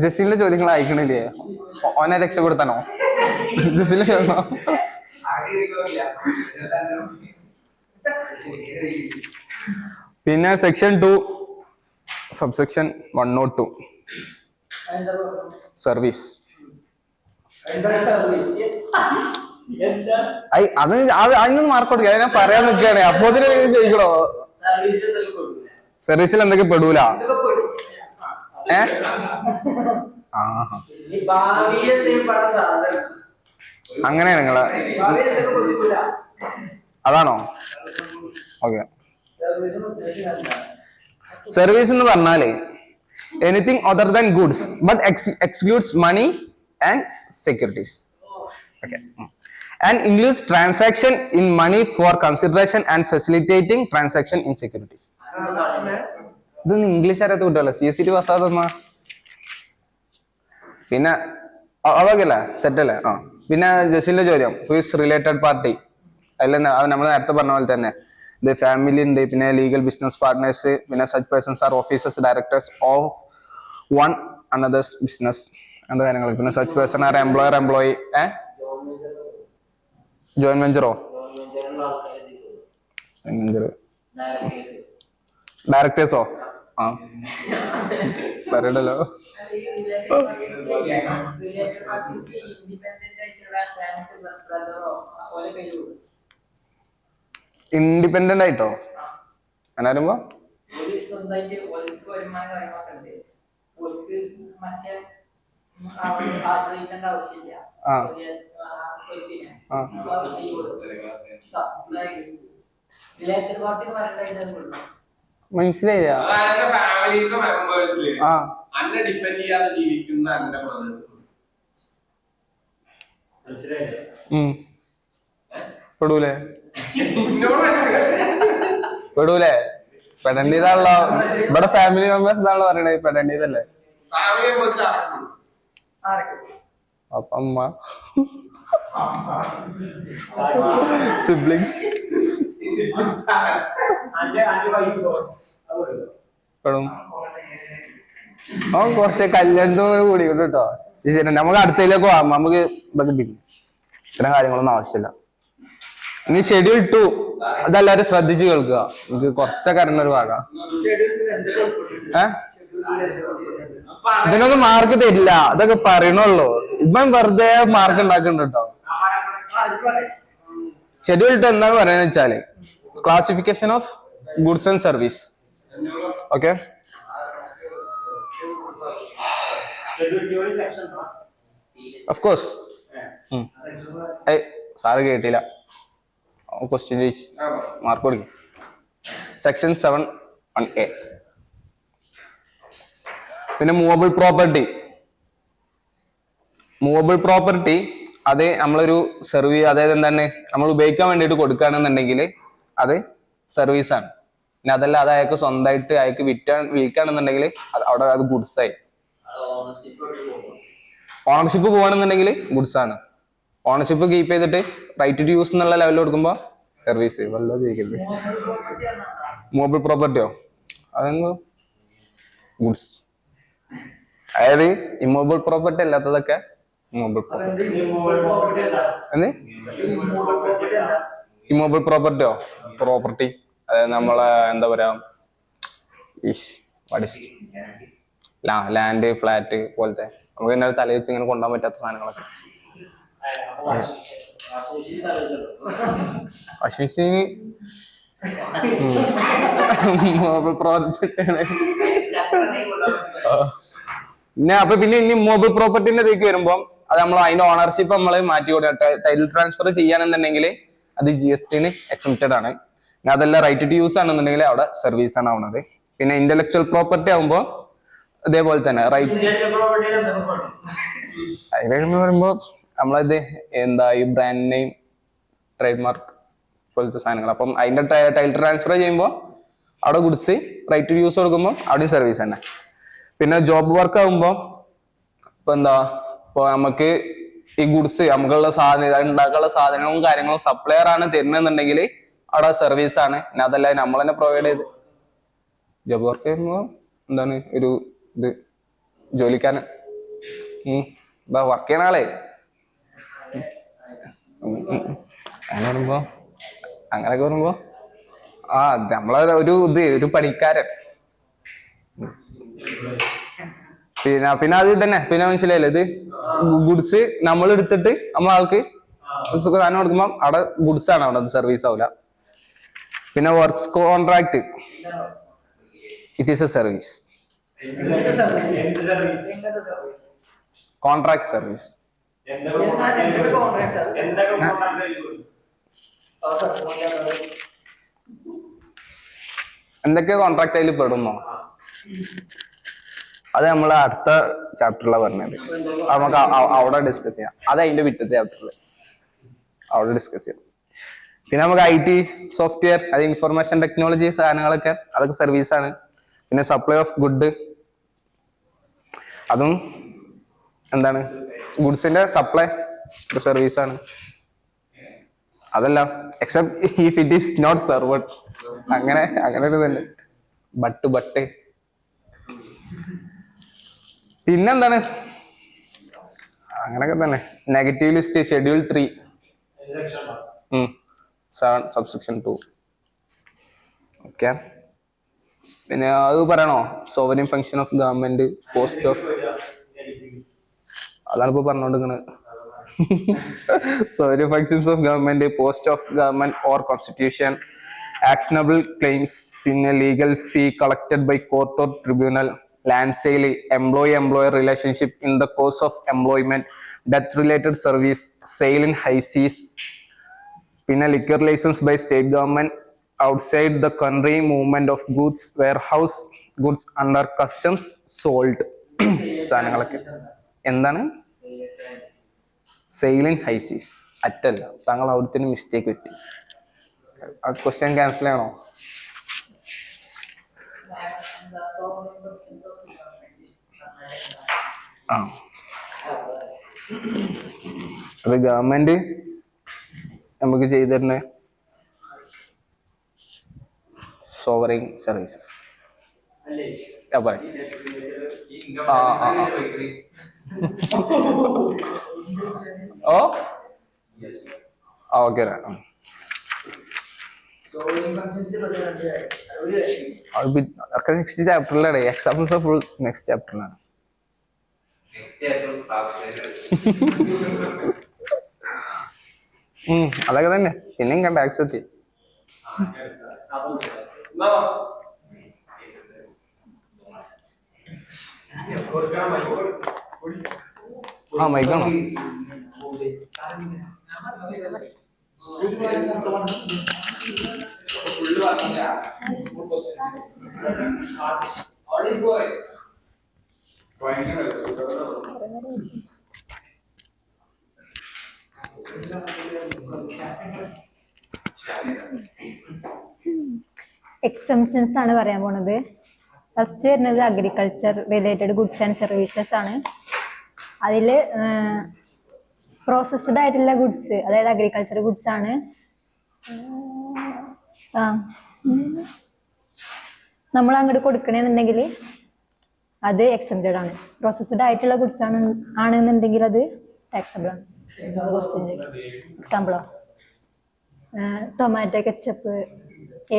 ജസീലിന്റെ ചോദ്യങ്ങൾ അയക്കണില്ലേ? ഓനെ രക്ഷപ്പെടുത്താനോ? ജസീലിനെ കേൾക്കണോ? പിന്നെ സെക്ഷൻ 2 സബ്സെക്ഷൻ 102 സർവീസ്. അതിനൊന്നും മാർക്ക് കൊടുക്കുക, ഞാൻ പറയാൻ നിൽക്കുകയാണ്. അപ്പോ ചോദിക്കണോ? സർവീസിൽ എന്തൊക്കെ പെടൂല? അങ്ങനെയാണ് നിങ്ങളെ അതാണോ? ഓക്കെ. സർവീസ് എന്ന് പറഞ്ഞാല് anything other than goods but excludes money and securities. Okay. And includes transaction in money for consideration and facilitating transaction in securities. ഇതൊന്നും ഇംഗ്ലീഷ് അറിയാത്ത കുട്ടികളെ CST പാസ്സാകുന്ന. പിന്നെ അതൊക്കെ അല്ലേ സെറ്റ് അല്ലേ? ആ പിന്നെ ജസീലിന്റെ ചോദ്യം ഹുയിസ് റിലേറ്റഡ് പാർട്ടി, അതിൽ നമ്മൾ നേരത്തെ പറഞ്ഞ പോലെ തന്നെ ഇത് ഫാമിലി ഉണ്ട്, പിന്നെ ലീഗൽ ബിസിനസ് പാർട്ട്നേഴ്സ്, പിന്നെ such persons are officers directors of one another's business അങ്ങനത്തെ കാര്യങ്ങൾ. പിന്നെ such person are employee joint വെഞ്ചറോ ഡയറക്ടേഴ്സോ ആ പറയണ്ടല്ലോ. ഇൻഡിപെൻഡന്റ് ആയിട്ടോ അങ്ങനെ വരുമ്പോ മനസ്സിലായില്ല. ഫാമിലിത്തെ മെമ്പേഴ്സില് ആ അന്നെ ഡിപ്പെൻഡ് ചെയ്യാതെ ജീവിക്കുന്ന എന്റെ ബ്രദേഴ്സ് പെടൂലേ പെടൂലേ പെടേണ്ടതാണല്ലോ. ഇവിടെ ഫാമിലി മെമ്പേഴ്സ് എന്നാണല്ലോ പറയണേ, പെടേണ്ടതല്ലേ? ഫാമിലി മെമ്പേഴ്സിൽ അപ്പ അമ്മ സിബ്ലിങ്സ് പെടും. കുറച്ച് കല്യാണത്തോട് കൂടി കേട്ടോ. നമുക്ക് അടുത്തതിലേക്ക് പോവാം. നമുക്ക് ഇതൊക്കെ പിന്നെ ഇത്തരം കാര്യങ്ങളൊന്നും ആവശ്യമില്ല. ഇനി ഷെഡ്യൂൾ 2 അതെല്ലാരും ശ്രദ്ധിച്ച് കേൾക്കുക. എനിക്ക് കുറച്ചൊക്കെ അറിഞ്ഞൊരു ഭാഗം. ഇതിനൊന്നും മാർക്ക് തരില്ല, അതൊക്കെ പറയണുള്ളൂ. ഇപ്പം വെറുതെ മാർക്ക് ഉണ്ടാക്കുന്നുണ്ട് കേട്ടോ. ഷെഡ്യൂൾ 2 എന്താണ് പറയുന്നത് വെച്ചാല് classification of goods and service. Okay, of course. Sir കേട്ടില്ല, ക്വസ്റ്റ്യൻ ചോദിച്ചു മാർക്ക് കൊടുക്കും. Section 7(1)(a). പിന്നെ മൂവബിൾ പ്രോപ്പർട്ടി. മൂവബിൾ പ്രോപ്പർട്ടി അത് നമ്മളൊരു അതായത് എന്താണ് നമ്മൾ ഉപയോഗിക്കാൻ വേണ്ടിയിട്ട് കൊടുക്കുകയാണെന്നുണ്ടെങ്കിൽ അത് സർവീസ് ആണ്. പിന്നെ അതല്ല അത് അയാൾക്ക് സ്വന്തമായിട്ട് അയാൾക്ക് വിൽക്കുകയാണെന്നുണ്ടെങ്കിൽ അവിടെ അത് ഗുഡ്സ് ആയി. ഓണർഷിപ്പ് പോകണമെന്നുണ്ടെങ്കിൽ ഗുഡ്സ് ആണ്. ഓണർഷിപ്പ് കീപ്പ് ചെയ്തിട്ട് റൈറ്റ് ടു യൂസ് എന്നുള്ള ലെവലിൽ കൊടുക്കുമ്പോ സർവീസ്. വല്ല ചോദിക്കരുത്. മൂവബിൾ പ്രോപ്പർട്ടിയോ അതെന്തോ ഗുഡ്സ്. അതായത് ഇമ്മൂവബിൾ പ്രോപ്പർട്ടി അല്ലാത്തതൊക്കെ മൂവബിൾ പ്രോപ്പർട്ടി. ഇമ്മൂവബിൾ പ്രോപ്പർട്ടിയോ പ്രോപ്പർട്ടി അതായത് നമ്മളെ എന്താ പറയാ ലാൻഡ് ഫ്ലാറ്റ് പോലത്തെ നമുക്ക് തന്നെ തല വെച്ച് ഇങ്ങനെ കൊണ്ടുപോകാൻ പറ്റാത്ത സാധനങ്ങളൊക്കെ. വാഷിംഗ് പിന്നെ ഇനി മൊബൈൽ പ്രോപ്പർട്ടിന്റെ ഇതിലേക്ക് വരുമ്പോ അത് നമ്മൾ അതിന്റെ ഓണർഷിപ്പ് നമ്മൾ മാറ്റി കൊടുക്കുക. ടൈറ്റിൽ ട്രാൻസ്ഫർ ചെയ്യാണെന്നുണ്ടെങ്കിൽ അത് GST എക്സംപ്റ്റഡ് ആണ്. അതല്ല റൈറ്റ് ടു യൂസ് ആണെന്നുണ്ടെങ്കിൽ അവിടെ സർവീസ് ആണ് ആവുന്നത്. പിന്നെ ഇന്റലക്ച്വൽ പ്രോപ്പർട്ടി ആവുമ്പോ അതേപോലെ തന്നെ റൈറ്റ് അതിലെന്ന് പറയുമ്പോ നമ്മളത് എന്താ ഈ ബ്രാൻഡ് നെയിം ട്രേഡ് മാർക്ക് പോലത്തെ സാധനങ്ങൾ. അപ്പം അതിന്റെ ടൈറ്റിൽ ട്രാൻസ്ഫർ ചെയ്യുമ്പോൾ അവിടെ ഗുഡ്സ്, റൈറ്റ് ടു യൂസ് കൊടുക്കുമ്പോൾ അവിടെ സർവീസ് തന്നെ. പിന്നെ ജോബ് വർക്ക് ആകുമ്പോൾ ഇപ്പൊ എന്താ ഇപ്പൊ നമുക്ക് ഈ ഗുഡ്സ് നമുക്കുള്ള ഉണ്ടാക്കാനുള്ള സാധനങ്ങളും കാര്യങ്ങളും സപ്ലയർ ആണ് തരുന്നെന്നുണ്ടെങ്കിൽ അവിടെ സർവീസ് ആണ്. പിന്നെ അതല്ല നമ്മൾ തന്നെ പ്രൊവൈഡ് ചെയ്ത്. ജോബ് വർക്ക് ചെയ്യുമ്പോൾ എന്താണ് ഒരു ഇത് ജോലിക്കാരൻ വർക്ക് ചെയ്യണ ആളെ അങ്ങനെ വരുമ്പോ അങ്ങനെയൊക്കെ വരുമ്പോ നമ്മളെ ഒരു പണിക്കാരൻ. പിന്നെ അത് തന്നെ പിന്നെ മനസ്സിലായില്ലേ, ഇത് ഗുഡ്സ് നമ്മൾ എടുത്തിട്ട് നമ്മളാൾക്ക് സാധനം കൊടുക്കുമ്പോ അവിടെ ഗുഡ്സ് ആണ്, അവിടെ അത് സർവീസ് ആവില്ല. പിന്നെ works contract it is A service. Contract service. എന്തൊക്കെ കോൺട്രാക്ട് അതിൽ പെടുന്നോ അത് നമ്മൾ അടുത്ത ചാപ്റ്ററിലാണ് പറഞ്ഞത്. നമുക്ക് അവിടെ ഡിസ്കസ് ചെയ്യാം. അത് അതിന്റെ വിറ്റത്തെ ചാപ്റ്ററിൽ അവിടെ ഡിസ്കസ് ചെയ്യാം. പിന്നെ നമുക്ക് IT സോഫ്റ്റ്വെയർ, അത് ഇൻഫർമേഷൻ ടെക്നോളജി സാധനങ്ങളൊക്കെ അതൊക്കെ സർവീസ് ആണ്. പിന്നെ സപ്ലൈ ഓഫ് ഗുഡ് അതും എന്താണ് ഗുഡ്സിന്റെ സപ്ലൈ ഒരു സർവീസ് ആണ്. അതല്ല except if it is not served, അങ്ങനെ ഒരു ഇതല്ലേ. ബട്ട് പിന്നെന്താണ്, അങ്ങനൊക്കെ തന്നെ. Negative list schedule 3 7 subsection 2. Okay, പിന്നെ അത് പറയണോ? Sovereign function of government, post of, അതാണ് ഇപ്പൊ പറഞ്ഞോണ്ടിരിക്കുന്നത്. Sovereign functions of government, post of government or constitution, actionable claims, പിന്നെ legal fee collected by court or tribunal, land sale, employer relationship in the course of employment, death related service, sale in high seas, പിന്നെ liquor licence by state government outside the country, movement of goods, warehouse goods under customs, sold സാധനങ്ങളൊക്കെ. എന്താണ് sale in high സീസ്? അറ്റല്ല, താങ്കൾ അവിടുത്തെ mistake പറ്റി. ആ question cancel ചെയ്യണോ? ആ, അത് ഗവൺമെന്റ് നമുക്ക് ചെയ്തു തരുന്ന സോവറിൻ സർവീസസ്. ഓ ഓക്കെ, അതൊക്കെ നെക്സ്റ്റ് ചാപ്റ്ററിലാണ്. എക്സാമ്പിൾസ് ഫുൾ നെക്സ്റ്റ് ചാപ്റ്ററിലാണ്. അതൊക്കെ തന്നെ. പിന്നെയും കണ്ട ആക്സെപ്റ്റ്. ആ മൈക്കാണോ? എക്സംഷൻസ് ആണ് പറയാൻ പോണത്. ഫസ്റ്റ് വരുന്നത് agriculture related goods and services ആണ്. അതിൽ പ്രോസസ്ഡ് ആയിട്ടുള്ള ഗുഡ്സ്, അതായത് അഗ്രികൾച്ചർ ഗുഡ്സ് ആണ്. നമ്മൾ അങ്ങോട്ട് കൊടുക്കണമെന്നുണ്ടെങ്കിൽ അത് എക്സംപ്റ്റഡ് ആണ്. പ്രോസസ്ഡ് ആയിട്ടുള്ള ഗുഡ്സ് ആണെന്നുണ്ടെങ്കിൽ അത് ടാക്സബിൾ ആണ്. എക്സാമ്പിളോ ടൊമാറ്റോ, കെച്ചപ്പ്,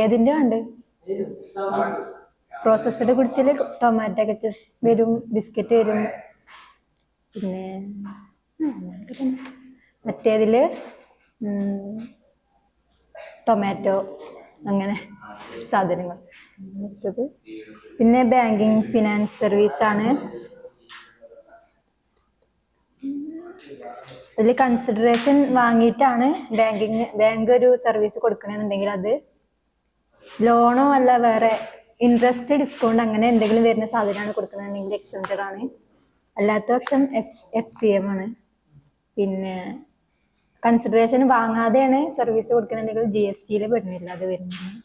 ഏതിൻ്റെ ഉണ്ട്? പ്രോസസ്ഡ് ഗുഡ്സിൽ ടൊമാറ്റോ കെച്ചപ്പ് വരും, ബിസ്ക്കറ്റ് വരും, പിന്നെ മറ്റേതില് ടൊമാറ്റോ, അങ്ങനെ സാധനങ്ങൾ. പിന്നെ ബാങ്കിങ് ഫിനാൻസ് സർവീസ് ആണ്. അതിൽ കൺസിഡറേഷൻ വാങ്ങിയിട്ടാണ് ബാങ്ക് ഒരു സർവീസ് കൊടുക്കണമെന്നുണ്ടെങ്കിൽ അത് ലോണോ അല്ല വേറെ ഇൻട്രസ്റ്റ്, ഡിസ്കൗണ്ട് അങ്ങനെ എന്തെങ്കിലും വരുന്ന സാധനമാണ് കൊടുക്കണമെന്നുണ്ടെങ്കിൽ എക്സംപ്റ്റഡ് ആണ്. അല്ലാത്ത പക്ഷം FCM ആണ്. പിന്നെ കൺസിഡറേഷൻ വാങ്ങാതെയാണ് സർവീസ് കൊടുക്കണമെന്നുണ്ടെങ്കിൽ GST പെടുന്നില്ല, അത് വരുന്നുണ്ട്.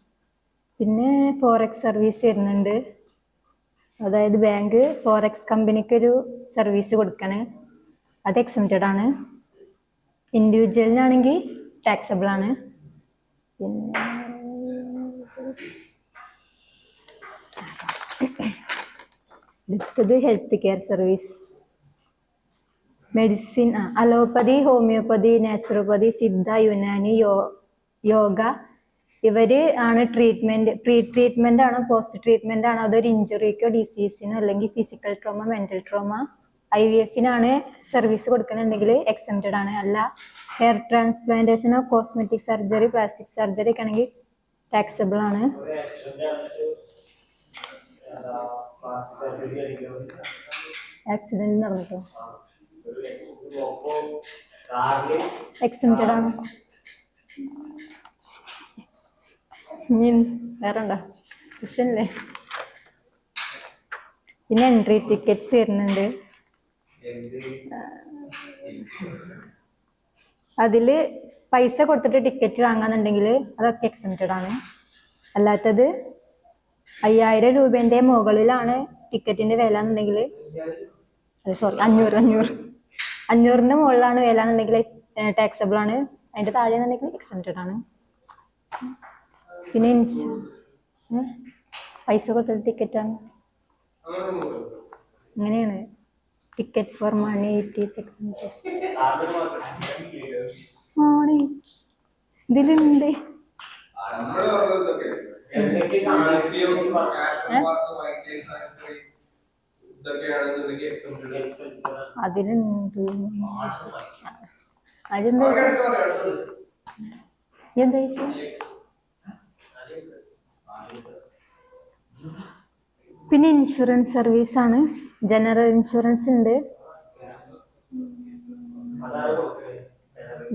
പിന്നെ ഫോറക്സ് സർവീസ് വരുന്നുണ്ട്. അതായത് ബാങ്ക് ഫോറക്സ് കമ്പനിക്ക് ഒരു സർവീസ് കൊടുക്കണേ, അത് എക്സംപ്റ്റഡ് ആണ്. ഇൻഡിവിജ്വലിനാണെങ്കിൽ ടാക്സബിൾ ആണ്. പിന്നെ അടുത്തത് health care service. Medicine, allopathy, homeopathy, naturopathy, Siddha, Unani, yoga, ഇവര് ആണ് ട്രീറ്റ്മെന്റ്. പ്രീ ട്രീറ്റ്മെന്റ് ആണോ പോസ്റ്റ് ട്രീറ്റ്മെന്റ് ആണോ, അതൊരു ഇഞ്ചുറിക്കോ ഡിസീസിനോ അല്ലെങ്കിൽ ഫിസിക്കൽ ട്രോമ, മെന്റൽ ട്രോമ, IVF-നാണ് സർവീസ് കൊടുക്കുന്നുണ്ടെങ്കിൽ എക്സംപ്റ്റഡ് ആണ്. അല്ല ഹെയർ ട്രാൻസ്പ്ലാന്റേഷനോ കോസ്മെറ്റിക് സർജറി, പ്ലാസ്റ്റിക് സർജറി ഒക്കെ ആണെങ്കിൽ ടാക്സബിൾ ആണ്. ആക്സിഡന്റ് നടന്നിട്ടോ എക്സംപ്റ്റഡ് ആണ്. വേറെ ഉണ്ടോ ക്വസ്റ്റ്യനല്ലേ? പിന്നെ എൻട്രി ടിക്കറ്റ്സ് വരുന്നുണ്ട്. അതില് പൈസ കൊടുത്തിട്ട് ടിക്കറ്റ് വാങ്ങാന്നുണ്ടെങ്കിൽ അതൊക്കെ എക്സംപ്റ്റഡ് ആണ്. അല്ലാത്തത് 5000 രൂപേന്റെ മുകളിലാണ് ടിക്കറ്റിന്റെ വില എന്നുണ്ടെങ്കിൽ, സോറി 500 500ന്റെ മുകളിലാണ് വില എന്നുണ്ടെങ്കിൽ ടാക്സബിൾ ആണ്, അതിന്റെ താഴെ എന്നുണ്ടെങ്കിൽ എക്സംപ്റ്റഡ് ആണ്. പിന്നെ പൈസ കൊടുത്തിട്ട് ടിക്കറ്റ് ആണ്, അങ്ങനെയാണ്. Ticket for money it is exempted. ഇതിലുണ്ട് അതിലുണ്ട്. അതെന്താ എന്താ ചോദിച്ചു? പിന്നെ ഇൻഷുറൻസ് സർവീസ് ആണ്. ജനറൽ ഇൻഷുറൻസ് ഉണ്ട്,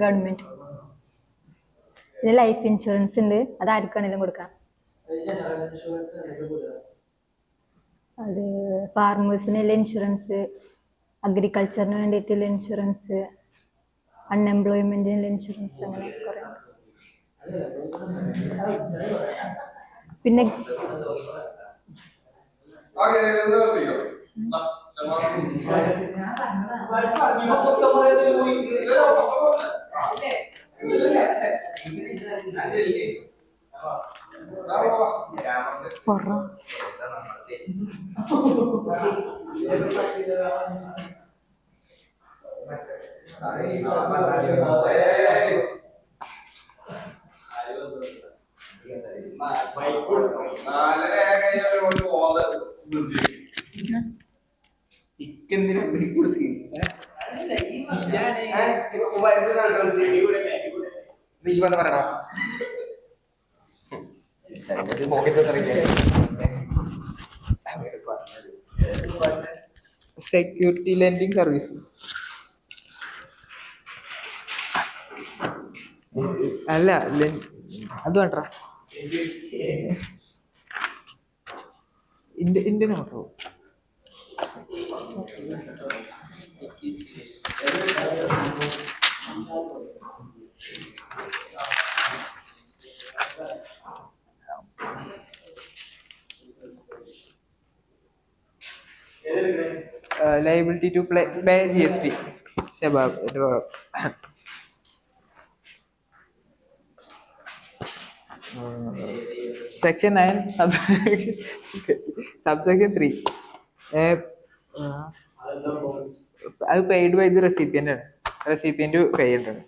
ഗവൺമെന്റ്. പിന്നെ ലൈഫ് ഇൻഷുറൻസ് ഉണ്ട്, അത് ആർക്കാണെങ്കിലും കൊടുക്കാം. അത് ഫാർമേഴ്സിനുള്ള ഇൻഷുറൻസ്, അഗ്രികൾച്ചറിന് വേണ്ടിയിട്ടുള്ള ഇൻഷുറൻസ്, അൺഎംപ്ലോയ്മെന്റിനുള്ള ഇൻഷുറൻസ്, അങ്ങനെ കുറെ. പിന്നെ സെക്യൂരിറ്റി ലെൻഡിങ് സർവീസ്. അല്ല അത് വേണ്ട, ഇന്ത്യൻ നോട്ടോ. Liability to pay GST. Shabab section 9 subsection 3. അത് പെയ്ഡ് ബൈ ദി റെസിപ്പിയന്റ് ആണ്, റെസിപ്പിയന്റ് പേ ചെയ്യേണ്ടതാണ്.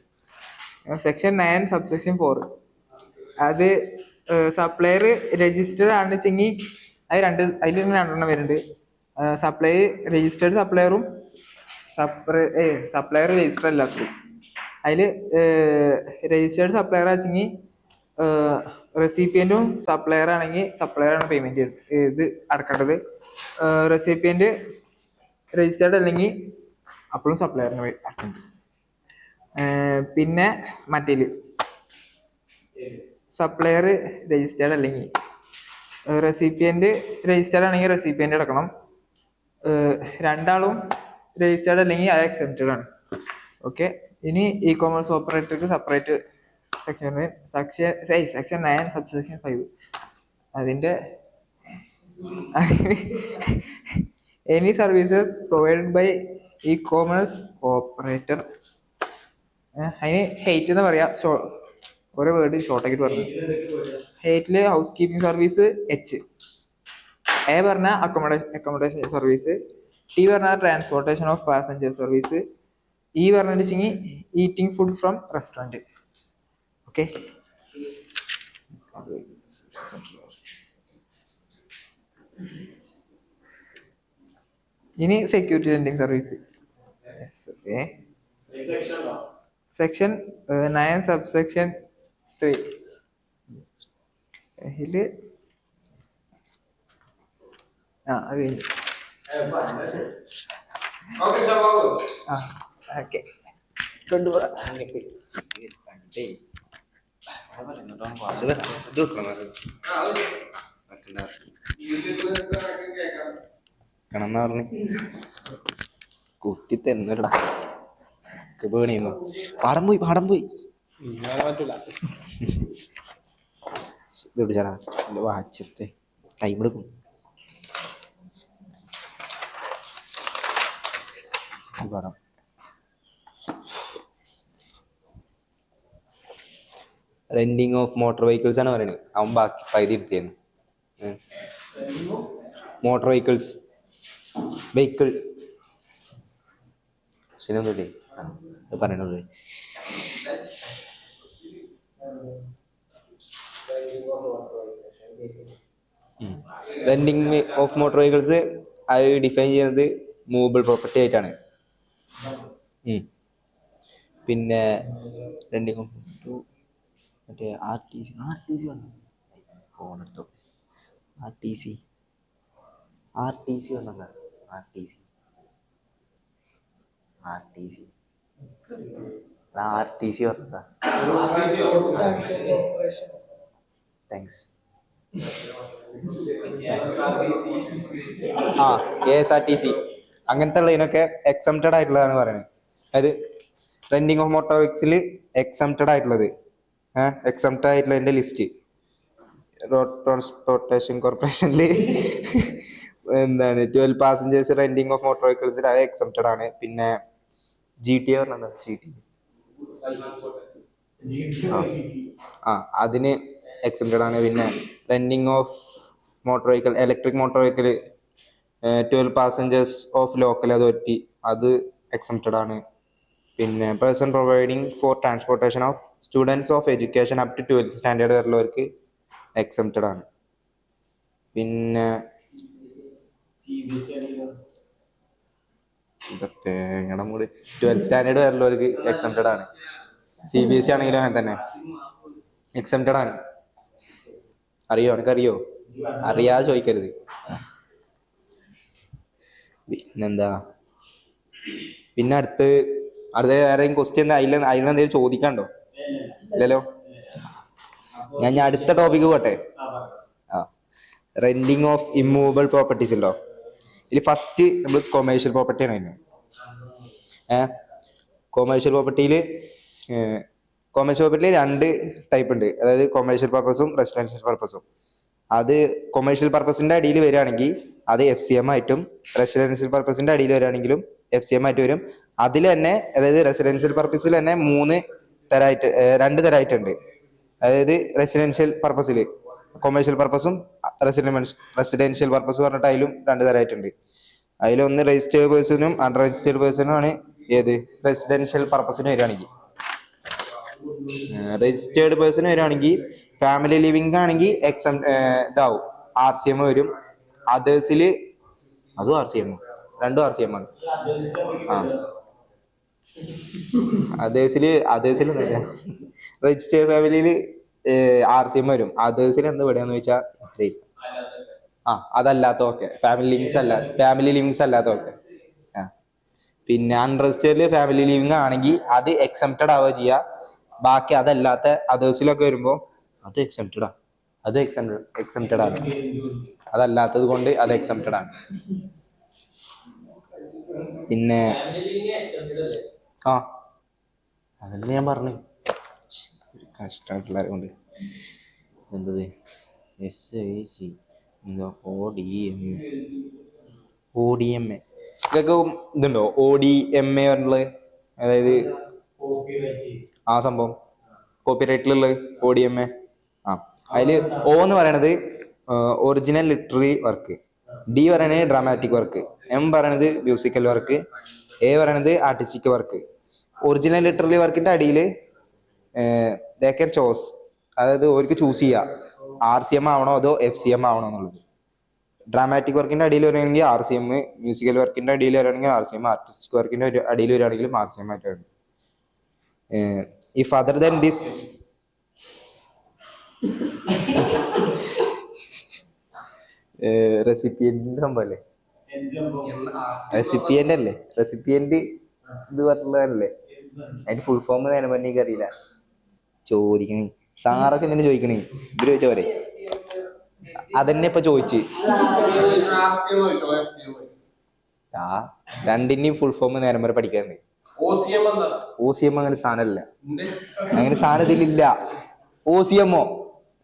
സെക്ഷൻ 9 സബ്സെക്ഷൻ 4 അത് സപ്ലയർ രജിസ്റ്റേർഡ് ആണെന്ന് വെച്ചെങ്കിൽ അതിൽ രണ്ടെണ്ണം വരുന്നുണ്ട്. സപ്ലൈ രജിസ്റ്റേർഡ് സപ്ലയറും സപ്ലയർ രജിസ്റ്റർ അല്ലാത്തതും. അതിൽ രജിസ്റ്റേർഡ് സപ്ലയർ വെച്ചെങ്കിൽ റെസിപ്പിയന്റും സപ്ലയർ ആണെങ്കിൽ സപ്ലയറാണ് പേയ്മെന്റ് ഇത് അടക്കേണ്ടത്. റെസിപ്പിയന്റ് രജിസ്റ്റേർഡ് അല്ലെങ്കിൽ അപ്പോഴും സപ്ലയറിന് അടക്കേണ്ടത്. പിന്നെ മറ്റേല് സപ്ലയർ രജിസ്റ്റേർഡ് അല്ലെങ്കിൽ റെസിപ്പിയന്റ് രജിസ്റ്റേർഡ് ആണെങ്കിൽ റെസിപ്പിയന്റ് അടക്കണം. രണ്ടാളും രജിസ്റ്റേർഡ് അല്ലെങ്കിൽ അത് എക്സെപ്റ്റഡ് ആണ്. ഓക്കെ. ഇനി ഇ കോമേഴ്സ് ഓപ്പറേറ്റർക്ക് സെപ്പറേറ്റ് സെക്ഷൻ 9 സബ്സെക്ഷൻ 5. അതിന്റെ any services provided by e commerce operator. അതിന് ഹെയ്റ്റ് എന്ന് പറയാ, ഓരോ വേർഡ് ഷോർട്ടാക്കിട്ട് പറഞ്ഞു. ഹെയ്റ്റില് housekeeping service H, A പറഞ്ഞ അക്കോമഡേഷൻ സർവീസ്, ടി പറഞ്ഞ transportation of passenger service, E പറഞ്ഞിട്ട് വെച്ചെങ്കിൽ eating food from restaurant. Okay. ഇനി security lending service. Section 9 subsection 3. അതില് അത് കഴിഞ്ഞു. ഓക്കെ. കണെന്നാ പറഞ്ഞ് കുത്തി തന്നിടാ പേണിന്നു. പാടം പോയി ഇത് പിടിച്ചാടാ, വാച്ചിട്ട് ടൈം എടുക്കും. പാടം റെന്റിങ് ഓഫ് മോട്ടോർ വെഹിക്കിൾസ് ആണ് പറയുന്നത്. അവൻ ബാക്കി പകുതി എടുത്തിരുന്നു. മോട്ടോർ വെഹിക്കിൾ ശരിയൊന്നുമില്ലേ? അത് പറയണുള്ളൂ. റെന്റിങ് ഓഫ് മോട്ടോർ വെഹിക്കിൾസ് അത് ഡിഫൈൻ ചെയ്യുന്നത് മൂവബിൾ പ്രോപ്പർട്ടി ആയിട്ടാണ്. പിന്നെ റെന്റിങ് ഓഫ് മറ്റേ ആർ ടി സി വന്നു ഫോൺ എടുത്തു. ആർ ടി സി വന്നതാ. വന്നതാ. താങ്ക്സ്. KSRTC അങ്ങനത്തെ ഉള്ളതിനൊക്കെ എക്സംപ്റ്റഡ് ആയിട്ടുള്ളതാണ് പറയുന്നത്. അതായത് റെന്റിങ് ഓഫ് മോട്ടോർ വെഹിക്കിൾസിൽ എക്സംപ്റ്റഡ് ആയിട്ടുള്ളത്, എക്സംപ്റ്റഡ് ആയിട്ടുള്ളതിന്റെ ലിസ്റ്റ് റോഡ് ട്രാൻസ്പോർട്ടേഷൻ കോർപ്പറേഷനിൽ എന്താണ് 12 പാസഞ്ചേഴ്സ് റെന്റിങ് ഓഫ് മോട്ടോർ വെഹിക്കിൾസിൽ അത് എക്സംപ്റ്റഡ് ആണ്. പിന്നെ GTA പറഞ്ഞാൽ അതിന് എക്സംപ്റ്റഡ് ആണ്. പിന്നെ renting of motor vehicle electric motor vehicle 12 passengers of local authority അത് എക്സംപ്റ്റഡ് ആണ്. പിന്നെ person providing for transportation of students of education up to 12th standard വരെയുള്ളവർക്ക് എക്സംപ്റ്റഡ് ആണ്. പിന്നെ മൂട് 12th സ്റ്റാൻഡേർഡ് വരെയുള്ളവർക്ക് എക്സംപ്റ്റഡ് ആണ്. CBSE ആണെങ്കിലും അങ്ങനെ തന്നെ എക്സംപ്റ്റഡ് ആണ്. എനിക്കറിയോ? അറിയാതെ ചോദിക്കരുത്. പിന്നെന്താ, പിന്നെ അടുത്ത വേറെ ക്വസ്റ്റ്യൻ അതിലെന്തെങ്കിലും ചോദിക്കാണ്ടോ? ഇല്ലല്ലോ. ഞാൻ അടുത്ത ടോപ്പിക്ക് പോട്ടെ. റെന്റിങ് ഓഫ് ഇമ്മൂവബിൾ പ്രോപ്പർട്ടീസ് ഉണ്ടോ? ഇതിൽ ഫസ്റ്റ് നമ്മൾ കൊമേഴ്ഷ്യൽ പ്രോപ്പർട്ടിയാണ് വരുന്നത്. കൊമേഴ്ഷ്യൽ പ്രോപ്പർട്ടിയിൽ 2 ടൈപ്പ് ഉണ്ട്. അതായത് കൊമേഴ്ഷ്യൽ പർപ്പസും റെസിഡൻഷ്യൽ പർപ്പസും. അത് കൊമേഴ്ഷ്യൽ പർപ്പസിന്റെ അടിയിൽ വരികയാണെങ്കിൽ അത് FCM ആയിട്ടും, റെസിഡൻഷ്യൽ പർപ്പസിന്റെ അടിയിൽ വരികയാണെങ്കിലും FCM ആയിട്ട് വരും. അതിൽ തന്നെ അതായത് റെസിഡൻഷ്യൽ പർപ്പസിൽ തന്നെ 2 തരമായിട്ടുണ്ട്. അതായത് റെസിഡൻഷ്യൽ പർപ്പസിൽ കൊമേഴ്ഷ്യൽ പർപ്പസും റെസിഡൻഷ്യൽ പർപ്പസ് പറഞ്ഞിട്ട് അതിലും 2 തരമായിട്ടുണ്ട്. അതിലൊന്ന് രജിസ്റ്റേർഡ് പേഴ്സണും അൺരജിസ്റ്റേർഡ് പേഴ്സണും ആണ്. ഏത് റെസിഡൻഷ്യൽ പർപ്പസിന് വരികയാണെങ്കിൽ രജിസ്റ്റേർഡ് പേഴ്സൺ വരികയാണെങ്കിൽ ഫാമിലി ലിവിംഗ് ആണെങ്കിൽ ഇതാവും RCM വരും. അതേഴ്സിൽ അതും RCM, 2 RCM ആണ്. അതേഴ്സിൽ രജിസ്റ്റേർഡ് ഫാമിലിയിൽ RCM വരും. അതേഴ്സിൽ എന്ത് വിടുകയെന്ന് വെച്ചാൽ അതല്ലാത്തതൊക്കെ ഫാമിലി ലിവിങ്സ് അല്ലാത്തതൊക്കെ. പിന്നെ അൺരജിസ്റ്റേർഡ് ഫാമിലി ലിവിംഗ് ആണെങ്കിൽ അത് എക്സംപ്റ്റഡ് ആവുക ചെയ്യുക. ബാക്കി അതല്ലാത്ത അതേഴ്സിലൊക്കെ വരുമ്പോൾ അത് എക്സംപ്റ്റഡ് ആണ്. അതല്ലാത്തത് കൊണ്ട് അത് എക്സംപ്റ്റഡ് ആണ്. പിന്നെ അതല്ലേ ഞാൻ പറഞ്ഞു, കഷ്ടമായിട്ടുള്ള കൊണ്ട് എന്തത് SIC ODMA ഇതൊക്കെ ഇതുണ്ടോ? ODMA പറഞ്ഞുള്ളത് അതായത് ആ സംഭവം കോപ്പിറൈറ്റിലുള്ളത് ODMA. അതിൽ O എന്ന് പറയണത് ഒറിജിനൽ ലിറ്റററി വർക്ക്, D പറയണത് ഡ്രാമാറ്റിക് വർക്ക്, M പറയണത് മ്യൂസിക്കൽ വർക്ക്, A പറയണത് ആർട്ടിസ്റ്റിക് വർക്ക്. ഒറിജിനൽ ലിറ്റററി വർക്കിന്റെ അടിയിൽ they can choose, അതായത് അവർക്ക് ചൂസ് ചെയ്യുക RCM ആവണോ അതോ FCM ആവണോ എന്നുള്ളത്. ഡ്രാമാറ്റിക് വർക്കിന്റെ അടിയിൽ വരികയാണെങ്കിൽ RCM, മ്യൂസിക്കൽ വർക്കിന്റെ അടിയിൽ വരികയാണെങ്കിൽ RCM, ആർട്ടിസ്റ്റിക് വർക്കിന്റെ അടിയിൽ വരികയാണെങ്കിലും RCM ആയിട്ടാണ്. If other than this recipient സംഭവല്ലേ, റെസിപ്പിയന്റ് ഇത് പറഞ്ഞതല്ലേ. അതിന്റെ ഫുൾ ഫോം നേരം പറഞ്ഞ എനിക്കറിയില്ല. ചോദിക്കണേ സാറൊക്കെ എന്തിനാ ചോദിക്കണേ? ഇവര് ചോദിച്ച പോരെ. അതന്നെ ഇപ്പൊ ചോദിച്ച് രണ്ടിന്റെയും ഫുൾ ഫോം നേരം വരെ പഠിക്കാറുണ്ട്. OCM അങ്ങനെ സാധനമല്ല, അങ്ങനെ സാധനം ഇതിലില്ല. OCMO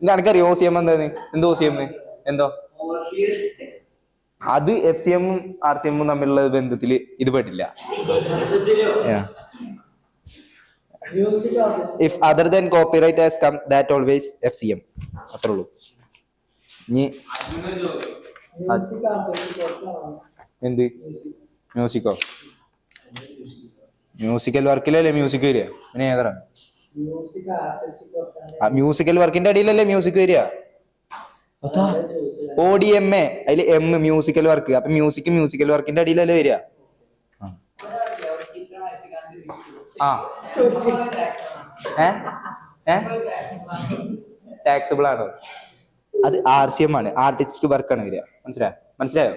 എനിക്കറിയോ? OCM എന്താന്ന്? എന്തോ OCM എന്തോ അത് FCM RCM തമ്മിലുള്ള ബന്ധത്തില് ഇത് പെട്ടില്ല. If other than copyright has come that always FCM. അത്രേ ഉള്ളൂ. ഇനി എന്ത് മ്യൂസിക്കോ? മ്യൂസിക്കൽ വർക്കിലല്ലേ മ്യൂസിക് വരിക? പിന്നെ ഏതാണ് മ്യൂസിക്കൽ വർക്കിന്റെ അടിയിലല്ലേ മ്യൂസിക് വരിക? ODMA അതിൽ M മ്യൂസിക്കൽ വർക്ക്. അപ്പൊ മ്യൂസിക്കൽ വർക്കിന്റെ അടിയിലല്ലേ വരിക? ആ ടാക്സബിൾ ആണോ? അത് RCM ആണ്, ആർട്ടിസ്റ്റിക് വർക്കാണ് വരിക. മനസ്സിലായോ?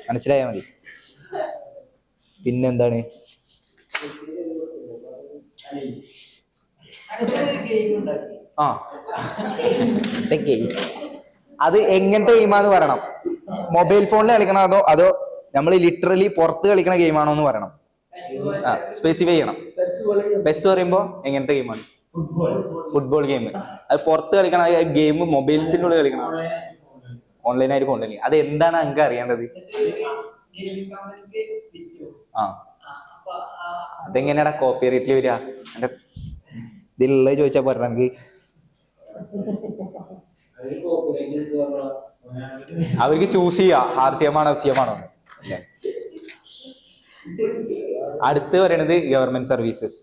മനസ്സിലായാ മതി. പിന്നെന്താണ്? അത് എങ്ങനത്തെ ഗെയിമാന്ന് പറയണം. മൊബൈൽ ഫോണിൽ കളിക്കണോ അതോ നമ്മൾ ലിറ്ററലി പുറത്ത് കളിക്കണ ഗെയിമാണോ എന്ന് പറയണം. സ്പെസിഫൈ ചെയ്യണം. ബസ് പറയുമ്പോ എങ്ങനത്തെ ഗെയിമാണ്? Football game. അത് പുറത്ത് കളിക്കണ ഗെയിം മൊബൈൽസിന്റെ ഉള്ളിൽ കളിക്കണം, ഓൺലൈനായിട്ട് ഫോണിൽ. അത് എന്താണ് നിങ്ങൾക്ക് അറിയേണ്ടത്? അതെങ്ങനെയാടാ കോപ്പിറൈറ്റിൽ വരിക? എന്റെ ഇതിലുള്ള ചോദിച്ചാ പറഞ്ഞ എനിക്ക് അവർക്ക് ചൂസ് ചെയ്യാ RCM ആണോ FCM ആണോ. അടുത്ത് പറയണത് ഗവൺമെന്റ് സർവീസസ്.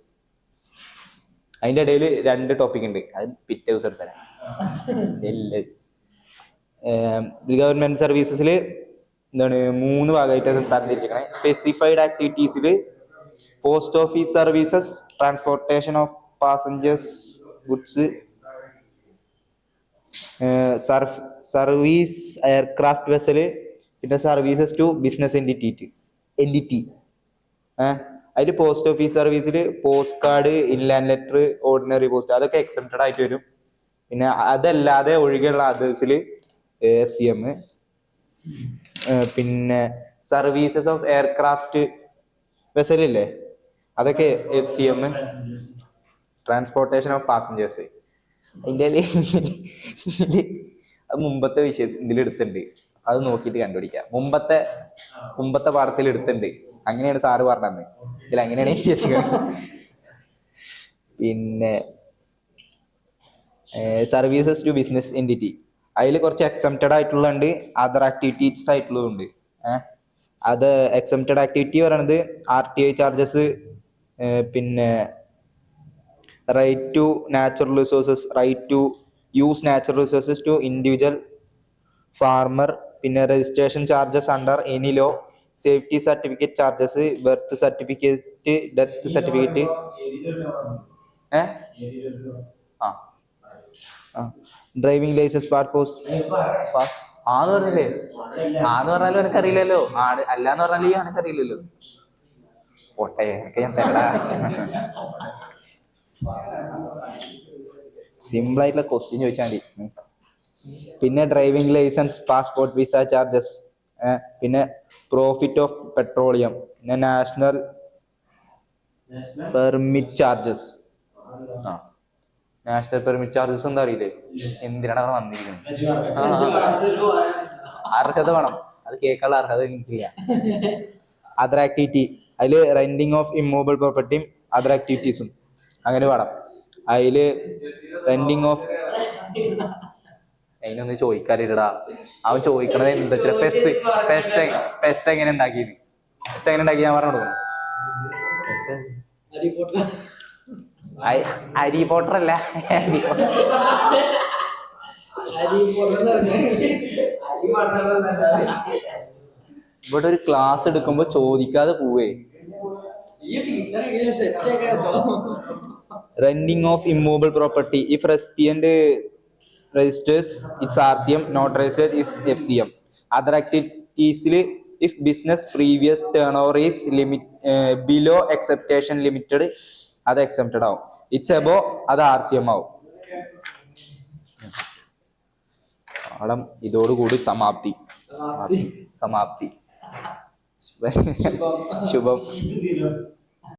അതിന്റെ ഇടയിൽ 2 ടോപ്പിക് ഉണ്ട്, അത് പിറ്റേ ദിവസം എടുത്തരാം. ഗവൺമെന്റ് സർവീസസിൽ എന്താണ് 3 ഭാഗമായിട്ട് തരംതിരിച്ചിരിക്കണേ. സ്പെസിഫൈഡ് ആക്ടിവിറ്റീസിൽ post office services, transportation of passengers goods, service aircraft vessel, പിന്നെ സർവീസസ് ടു ബിസിനസ് എൻറ്റിറ്റി. അതിൽ പോസ്റ്റ് ഓഫീസ് സർവീസിൽ post card, inland letter, ordinary post അതൊക്കെ എക്സംപ്റ്റഡ് ആയിട്ട് വരും. പിന്നെ അതല്ലാതെ ഒഴികെയുള്ള അതേഴ്സിൽ FCM. പിന്നെ സർവീസസ് ഓഫ് എയർക്രാഫ്റ്റ് വെസലില്ലേ അതൊക്കെ FCM. ട്രാൻസ്പോർട്ടേഷൻ ഓഫ് പാസഞ്ചേഴ്സ് അതിൻ്റെ അത് മുമ്പത്തെ വിഷയം ഇതിലെടുത്തിട്ടുണ്ട്, അത് നോക്കിയിട്ട് കണ്ടുപിടിക്കാം. മുമ്പത്തെ പാഠത്തിൽ എടുത്തിട്ടുണ്ട്. അങ്ങനെയാണ് സാറ് പറഞ്ഞത്. ഇതിൽ അങ്ങനെയാണ് വെച്ചത്. പിന്നെ സർവീസസ് ടു ബിസിനസ് എൻറ്റിറ്റി അതിൽ കുറച്ച് എക്സംപ്റ്റഡ് ആയിട്ടുള്ളുണ്ട്, അതർ ആക്ടിവിറ്റീസ് ആയിട്ടുള്ളതുണ്ട്. അത് എക്സംപ്റ്റഡ് ആക്ടിവിറ്റി പറയണത് RTI ചാർജസ്, പിന്നെ right to natural resources, right to use natural resources to individual farmer, പിന്നെ registration charges under any law, safety certificate charges, birth certificate, death certificate, driving licence, ആന്ന് പറഞ്ഞില്ലേ? പറഞ്ഞാലും എനിക്കറിയില്ലല്ലോ. അല്ലാന്ന് പറഞ്ഞാലും എനിക്കറിയില്ലല്ലോ. പോട്ടെ, എനിക്ക് ഞാൻ തരടാ. സിമ്പിൾ ആയിട്ടുള്ള ക്വസ്റ്റ്യൻ ചോദിച്ചാൽ മതി. പിന്നെ driving licence, passport, visa charges, പിന്നെ പ്രോഫിറ്റ് ഓഫ് പെട്രോളിയം, പിന്നെ national permit charges. National permit charges എന്താ അറിയില്ലേ? എന്തിനാണ് അവിടെ വന്നിരിക്കുന്നത്? അർഹത വേണം, അത് കേൾക്കാനുള്ള അർഹത എനിക്കില്ല. അതർ ആക്ടിവിറ്റി അതിൽ റെന്റിങ് ഓഫ് ഇമ്മൂവബിൾ പ്രോപ്പർട്ടിയും അതർ ആക്ടിവിറ്റീസും അങ്ങനെ വേണം. അതിൽ റെന്റിങ് ഓഫ് അതിനൊന്നും ചോദിക്കാറില്ലടാ. അവൻ ചോദിക്കണത് എന്താ വെച്ചാൽ പെസ് എങ്ങനെ ഉണ്ടാക്കിയത്, ഞാൻ പറഞ്ഞു കൊടുക്കണം. ഹാരി പോട്ടർ അല്ല, ഇവിടെ ഒരു ക്ലാസ് എടുക്കുമ്പോ ചോദിക്കാതെ പോവേ. Renting of immovable property if recipient registers its RCM, not registered is FCM. Other activities if business previous turnover is below acceptation limited, അത് exempted ആവും. It's above, അത് RCM ആവും. പാഠം ഇതോടുകൂടി സമാപ്തി. ശുഭം.